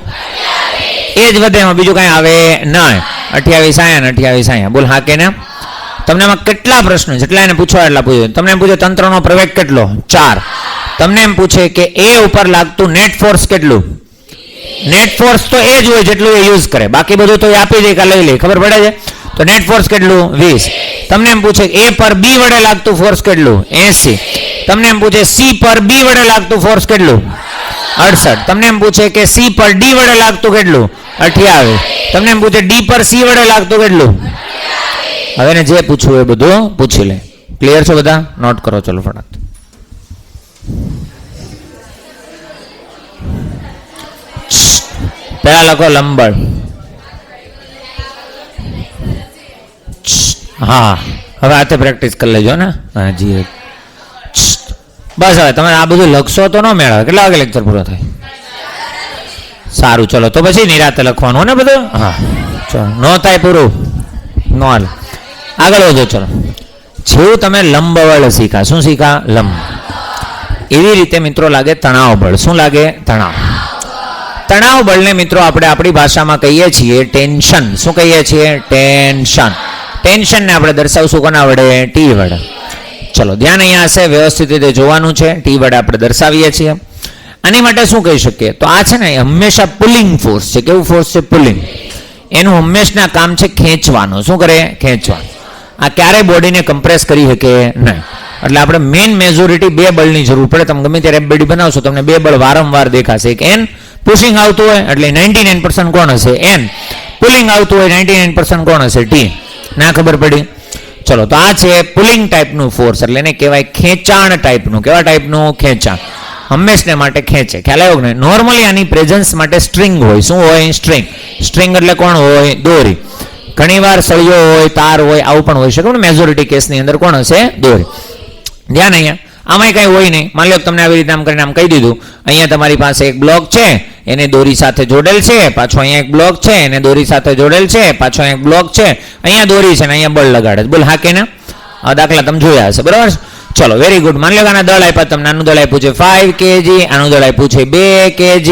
એ જ વધે, એમાં બીજું કઈ આવે નહીં. 28 આયા ને 28 આયા. બોલ હા કે ના? તમને એમાં કેટલા પ્રશ્નો? જેટલા એને પૂછવા એટલા પૂછ્યું. તમને એમ પૂછે તંત્રનો પ્રવેગ કેટલો? 4. તમને એમ પૂછે કે એ ઉપર લાગતું નેટ ફોર્સ કેટલું? નેટ ફોર્સ તો એ જ હોય જેટલું એ યુઝ કરે. બાકી બધું તો એ આપી દે કે લઈ લે. ખબર પડે છે? તો નેટ ફોર્સ કેટલું 20. તમને એમ પૂછે A પર B વડે લાગતું ફોર્સ કેટલું 80. તમને એમ પૂછે C પર B વડે લાગતું ફોર્સ કેટલું 68. તમને એમ પૂછે કે C પર D વડે લાગતું કેટલું 28. તમને એમ પૂછે D પર C વડે લાગતું કેટલું. હવે ને જે પૂછવું એ બધું પૂછી લે. ક્લિયર છે બધા? નોટ કરો ચલો ફટાફટ. પહેલા લખો લંબળ. હા હવે આતે પ્રેક્ટિસ કરી લેજો ને. હા જી બસ હવે તમે આ બધું લખશો તો ન મેળવે. કેટલા વાગે લેક્ચર પૂરો થાય? સારું ચલો તો પછી નિરાતે લખવાનું ને બધું. હા ચલો નો થાય પૂરું નો હાલ. આગળ વધો ચલો. જેવું તમે લંબ બળ શીખા. શું શીખા? લંબ. એવી રીતે મિત્રો લાગે તણાવ બળ. શું લાગે? તણાવ. તણાવ બળને મિત્રો આપણે આપણી ભાષામાં કહીએ છીએ ટેન્શન. શું કહીએ છીએ? ટેન્શન. ટેન્શનને આપણે દર્શાવશું કોના વડે? ટી વડે. ચલો ધ્યાન અહીંયા હશે, વ્યવસ્થિત રીતે જોવાનું છે. ટી વડે આપણે દર્શાવીએ છીએ. આની માટે શું કહી શકીએ? તો આ છે ને હંમેશા પુલિંગ ફોર્સ છે. કેવું ફોર્સ છે? પુલિંગ. એનું હંમેશના કામ છે ખેંચવાનું. શું કરે? ખેંચવાનું. આ ક્યારેય બોડીને કમ્પ્રેસ કરી શકે નહીં. એટલે આપણે મેઇન મેજોરિટી બે બળની જરૂર પડે. તમે ગમે ત્યારે એફબીડી બનાવશો તમને બે બળ વારંવાર દેખાશે. એક એન પુશિંગ આવતું હોય એટલે 99% કોણ હશે? એન. પુલિંગ આવતું હોય 99% કોણ હશે? ટી. ના ખબર પડી? ચલો તો આ છે પુલિંગ ટાઈપનું ફોર્સ. એટલે એને કહેવાય ખેંચાણ ટાઈપનું. કેવા ટાઈપનું? ખેંચાણ. હંમેશને માટે ખેંચે. ખ્યાલ આવ્યો ને? નોર્મલી આની પ્રેઝન્સ માટે સ્ટ્રિંગ હોય. શું હોય? સ્ટ્રિંગ. સ્ટ્રિંગ એટલે કોણ હોય? દોરી. ઘણીવાર સળિયો હોય, તાર હોય, આવું પણ હોઈ શકે. મેજોરિટી કેસની અંદર કોણ હશે? દોરી. ધ્યાન અહીંયા આમાંય કંઈ હોય નહીં. માની લો તમને આવી રીતે આમ કરીને આમ કહી દીધું, અહીંયા તમારી પાસે એક બ્લોક છે એને દોરી સાથે જોડેલ છે, પાછો અહીંયા એક બ્લોક છે એને દોરી સાથે જોડેલ છે, પાછો અહીંયા એક બ્લોક છે, અહીંયા દોરી છે ને અહીંયા બળ લગાડે છે. બોલ હા કે ના? આ દાખલા તમે જોયા હશે બરાબર. ચલો વેરી ગુડ. માની લો આના દળ આપ્યા તમને. આનું દળ આપ્યું છે 5 kg, આનું દળ આપ્યું છે 2 kg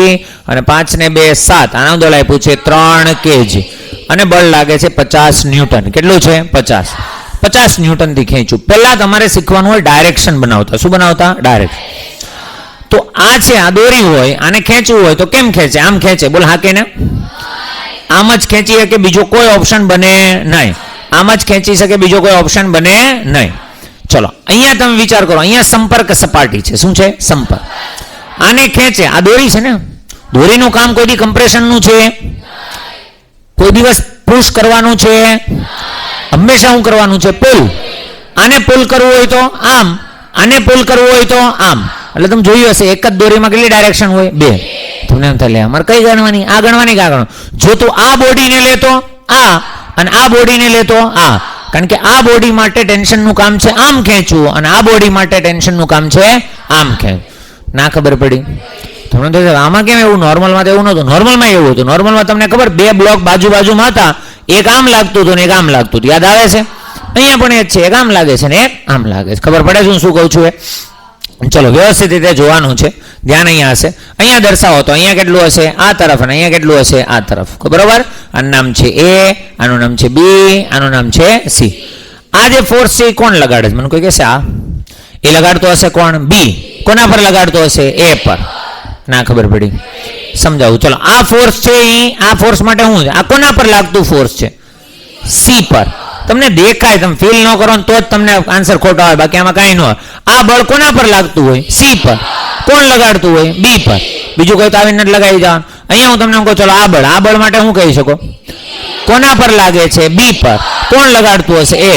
અને 5 ને 2 7. આનું દળ આપ્યું છે 3 kg અને બળ લાગે છે 50 ન્યૂટન. કેટલું છે? 50 ન્યૂટનથી ખેંચું. પહેલા તમારે શીખવાનું હોય ડાયરેક્શન બનાવતા. શું બનાવતા? ડાયરેક્શન. તો આ છે, આ દોરી હોય, આને ખેંચવું હોય તો કેમ ખેંચે? આમ ખેંચે. બોલ હા કે ના? આમ જ ખેંચી શકે, બીજો કોઈ ઓપ્શન બને નહીં. આમ જ ખેંચી શકે, બીજો કોઈ ઓપ્શન બને નહીં. ચલો અહીંયા તમે વિચાર કરો. અહીંયા સંપર્ક સપાટી છે. શું છે? સંપર્ક. આને ખેંચે. આ દોરી છે ને, દોરીનું કામ કોઈ દી કમ્પ્રેશનનું છે? કોઈ દિવસ પુશ કરવાનું છે? હંમેશા શું કરવાનું છે? પુલ. આને પુલ કરવું હોય તો આમ, આને પુલ કરવું હોય તો આમ. એટલે તમે જોયું હશે એક જ દોરીમાં કેટલી ડાયરેક્શન હોય? 2. તમને એમ થાય અમારે કઈ ગણવાની? આ ગણવાની કા ગણો? જો તું આ બોડીને લેતો આ અને આ બોડીને લેતો આ. કારણ કે આ બોડી માટે ટેન્શનનું કામ છે આમ ખેંચવું અને આ બોડી માટે ટેન્શનનું કામ છે આમ ખેંચવું. ના ખબર પડી? તમને તો આમાં કેમ એવું? નોર્મલમાં તો એવું નહોતું. નોર્મલમાં એવું હતું. નોર્મલમાં તમને ખબર 2 બ્લોક બાજુમાં હતા. એક આમ લાગતું હતું ને એક આમ લાગતું હતું. યાદ આવે છે? અહીંયા પણ એ જ છે. એક આમ લાગે છે ને એક આમ લાગે છે. ખબર પડે છે શું કહું છું એ? ચલો વ્યવસ્થિત રીતે જોવાનું છે. ધ્યાન અહીંયા હશે. અહીંયા દર્શાવો તો અહીંયા કેટલું હશે? આ તરફ. અને અહીંયા કેટલું હશે? આ તરફ. બરોબર. આનું નામ છે A, આનું નામ છે B, આનું નામ છે C. આ જે ફોર્સ છે એ કોણ લગાડે છે? મને કોઈ કહેશે આ એ લગાડતો હશે કોણ? B. કોના પર લગાડતો હશે? A પર. ના ખબર પડી? સમજાવું. ચલો આ ફોર્સ છે એ, આ ફોર્સ માટે શું છે? આ કોના પર લાગતું ફોર્સ છે? C પર. તમને દેખાય, તમે ફીલ ન કરો તો જ તમને આન્સર ખોટો આવે, બાકી આમાં કાંઈ ન હોય. આ બળ કોના પર લાગતું હોય? C પર. કોણ લગાડતું હોય? B પર. બીજું કોઈ તો આવીને લગાવી જવાનું. અહીંયા હું તમને કહું ચલો આ બળ માટે શું કહી શકો? કોના પર લાગે છે? B પર. કોણ લગાડતું હશે? A.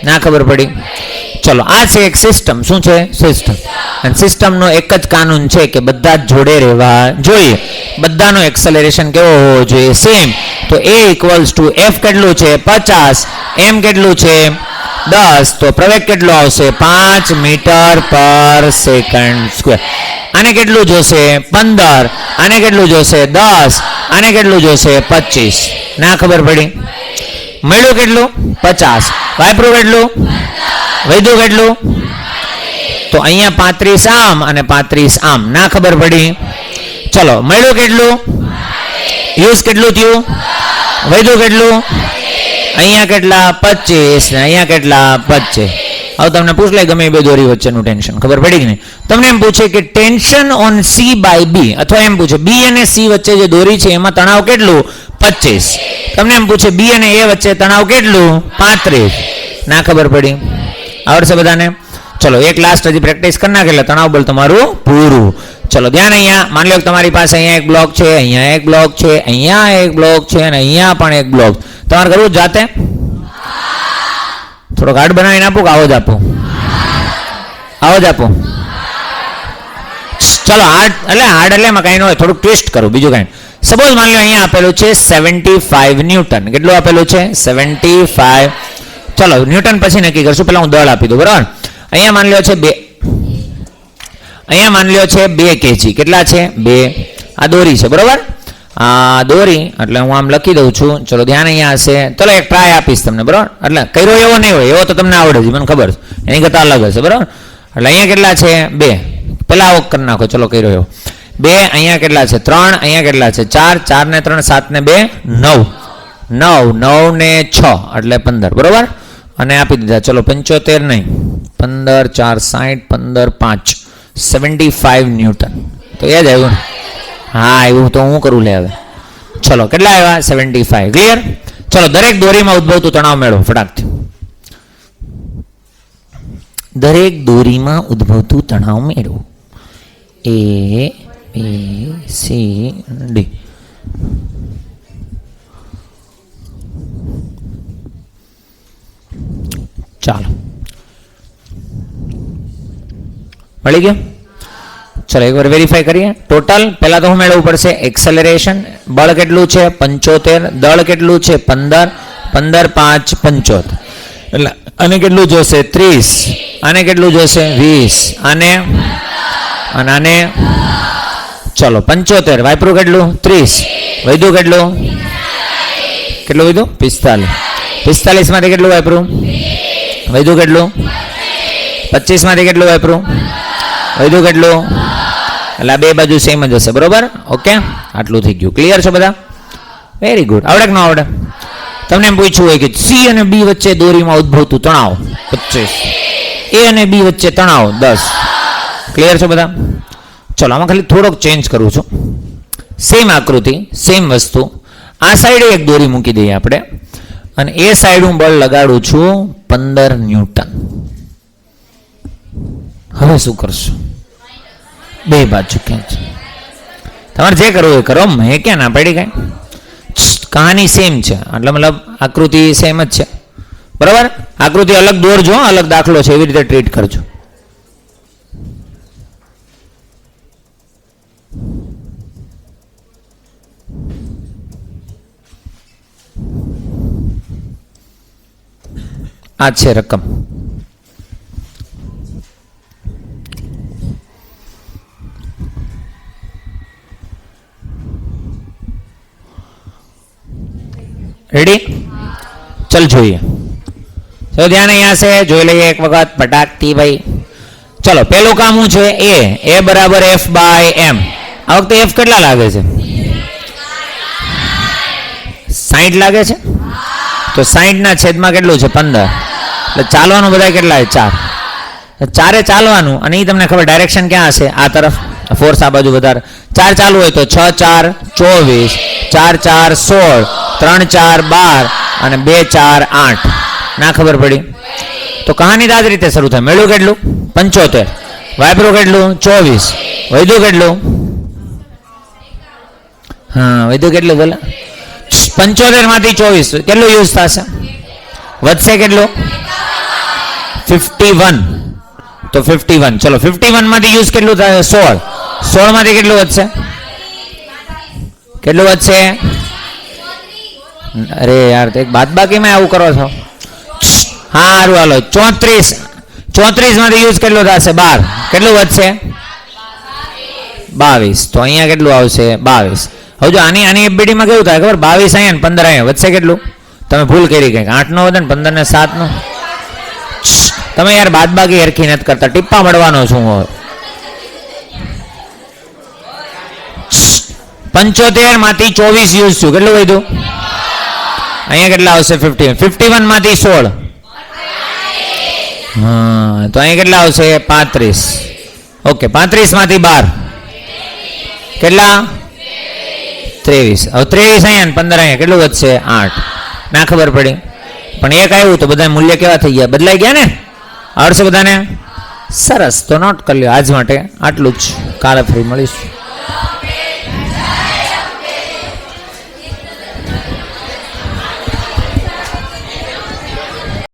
ના ખબર પડી? ચલો આ છે એક સિસ્ટમ. શું છે? સિસ્ટમ. અને સિસ્ટમનો એક જ કાનૂન છે કે બધા જ જોડે રહેવા જોઈએ. બધાનો એક્સેલરેશન કેવો હોવો જોઈએ? સેમ. તો A ઇક્વલ્સ ટુ F કેટલું છે? 50. M કેટલું છે? 10. તો પ્રવેગ કેટલો આવશે? 5 મીટર પર સેકન્ડ સ્ક્વેર. આને કેટલું જોશે? 15. આને કેટલું જોશે? 10. આને કેટલું જોશે? 25. ના ખબર પડી? મળ્યું કેટલું? 50. વાપરું કેટલું? વધ્યું કેટલું? તો અહીંયા 35 આમ અને 35 આમ. ના ખબર પડી? ચલો મળ્યું કેટલું? યુઝ કેટલું થયું? વધ્યું કેટલું? અહીંયા કેટલા? 25 ને અહીંયા કેટલા? 25. હવે તમને પૂછ લે ગમે બે દોરી વચ્ચેનું ટેન્શન. ખબર પડી કે નહીં? તમને એમ પૂછે કે tension on C by B, અથવા એમ પૂછે B અને C વચ્ચે જે દોરી છે એમાં તણાવ કેટલું? 25. તમને એમ પૂછે બી અને એ વચ્ચે તણાવ કેટલું 35. ના ખબર પડી? આવડશે બધાને? ચલો એક લાસ્ટ હજી પ્રેક્ટિસ કરી નાખે એટલે તણાવ બળ તમારું પૂરું. ચલો ધ્યાન. અહીંયા માની લો કે તમારી પાસે અહીંયા એક બ્લોક છે, અહીંયા એક બ્લોક છે, અહીંયા એક બ્લોક છે અને અહીંયા પણ એક બ્લોક. તમારે કરવું જાતે? થોડોક હાર્ડ બનાવીને આપું કે આવો જ આપો? આવો જ આપો. ચલો હાર્ડ એટલે એમાં કાંઈ ન હોય, થોડુંક ટ્વિસ્ટ કરું, બીજું કાંઈ. સપોઝ માની લો અહીંયા આપેલું છે 75 ન્યૂટન. કેટલું આપેલું છે? 75. ચલો ન્યૂટન પછી નક્કી કરશું, પહેલા હું દળ આપી દઉં, બરાબર? અહીંયા માની લો છે 2. અહીંયા માની લો છે 2 kg. કેટલા છે? 2. આ દોરી છે, બરાબર? આ દોરી એટલે હું આમ લખી દઉં છું. ચલો ધ્યાન. અહીંયા હશે, ચલો એક ટ્રાય આપીશ તમને, બરાબર? એટલે કર્યો એવો નહીં હોય, એવો તો તમને આવડે છે, મને ખબર છે, એની કરતાં અલગ હશે, બરાબર? એટલે અહીંયા કેટલા છે? 2. પેલા આવો કરી નાખો. ચલો કર્યો એવો 2. અહીંયા કેટલા છે? 3. અહીંયા કેટલા છે? 4. 4 ને 3 7 ને 2 9. 9 9 ને 6 એટલે 15, બરાબર? અને આપી દીધા. ચલો 75 નહીં, 15 4 60, 15 5 75 ન્યૂટન. તો એ જ આવ્યું ને? હા એવું. તો હું કરું લે હવે. ચલો કેટલા આવ્યા? 75. ક્લિયર? ચલો દરેક દોરીમાં ઉદ્ભવતું તણાવ મેળવો ફટાકથી. દરેક દોરીમાં ઉદ્ભવતું તણાવ મેળવો. A B C D. ચાલો મળી ગયું? ચલો એકવાર વેરીફાઈ કરીએ. ટોટલ પહેલા તો શું મેળવવું પડશે? એક્સેલરેશન. બળ કેટલું છે? 75. દળ કેટલું છે? 15. 15 5 75. એટલે આને કેટલું જોશે? 30. આને કેટલું જોશે? 20. આને ચલો 75. વાપરું કેટલું? 30. વધ્યું કેટલું? કેટલું વધ્યું? 45. 45 માંથી કેટલું વાપરું? વધ્યું કેટલું? 25 માંથી કેટલું વાપરું? વધ્યું કેટલું? એટલે આ બે બાજુ સેમ જ હશે, બરોબર? ઓકે, આટલું થઈ ગયું. ક્લિયર છે બધા? Very good. આવડે કે ન આવડે? તમને એમ પૂછ્યું હોય કે સી અને બી વચ્ચે દોરીમાં ઉદ્ભવતું તણાવ 25, એ અને બી વચ્ચે તણાવ 10. ક્લિયર છે બધા? ચલો આમાં ખાલી થોડોક ચેન્જ કરું છું. સેમ આકૃતિ, સેમ વસ્તુ. આ સાઈડે એક દોરી મૂકી દઈએ આપણે અને એ સાઈડ હું બળ લગાડું છું 15 ન્યૂટન. હવે શું કરશું? બે બાજુ ખેંચ. તમારે જે કરવું એ કરો, મેં ક્યાં ના પડી કઈ. કહાની સેમ છે, એટલે મતલબ આકૃતિ સેમ જ છે, બરાબર? આકૃતિ અલગ દોરજો, અલગ દાખલો છે, એવી રીતે ટ્રીટ કરજો. આ છે રકમ. રેડી? ચલ જોઈએ. તો ધ્યાન અહીંયા છે, જોઈ લઈએ એક વખત ફટાકથી ભાઈ. ચલો પેલું કામ શું છે? એ બરાબર એફ બાય એમ. આ વખતે એફ કેટલા લાગે છે? 60 લાગે છે. તો 60 ના છેદમાં કેટલું છે? 15. એટલે ચાલવાનું બધા કેટલા? 4. 4 ચાલવાનું, અને એ તમને ખબર ડાયરેક્શન ક્યાં હશે? આ તરફ. ફોર્સ આ બાજુ વધારે. 4 ચાલુ હોય તો 6 4 24, 4 4 16, 3 4 12 અને 2 4 8. ના ખબર પડી? તો કહાની આ જ રીતે શરૂ થાય. મેળ્યું કેટલું? 75. વાપરું કેટલું? 24. વધ્યું કેટલું? હા વધ્યું કેટલું? બોલે 75 માંથી 24 કેટલું યુઝ થશે? વધશે કેટલું? 51. તો 51. ચલો 51 માંથી યુઝ કેટલું થાય? 16. 16 માંથી કેટલું વધશે? કેટલું વધશે? અરે યાર એક બાદ બાકીમાં આવું કરો છો. હા સારું હાલો. 34. 34 માંથી યુઝ કેટલું થશે? 12. કેટલું વધશે? 22. તો અહીંયા કેટલું આવશે? 22. હવે જો આની એફબીડીમાં કેવું થાય ખબર? 22 અહીંયા ને 15 અહીંયા વધશે કેટલું? તમે ભૂલ કરી કંઈક 8 નો વધે ને 15 ને 7 નો. તમે યાર બાદ બાકી હરખી નથી કરતા, ટીપ્પા મળવાનો છું હવે. 75 માંથી 24 યુઝ છું, કેટલું વધ્યું? અહીંયા કેટલા આવશે? 51. 51 માંથી 16. હા તો અહીંયા કેટલા આવશે? 35. ઓકે 35 માંથી 12 કેટલા? 23. હવે 23 અહીંયા ને 15 અહીંયા, કેટલું વધશે? 8. ના ખબર પડી, પણ એક આવ્યું તો બધા મૂલ્ય કેવા થઈ ગયા? બદલાઈ ગયા ને? આવડશે બધાને? સરસ. તો નોટ કરી લ્યો. આજ માટે આટલું જ. કાલે ફરી મળીશું.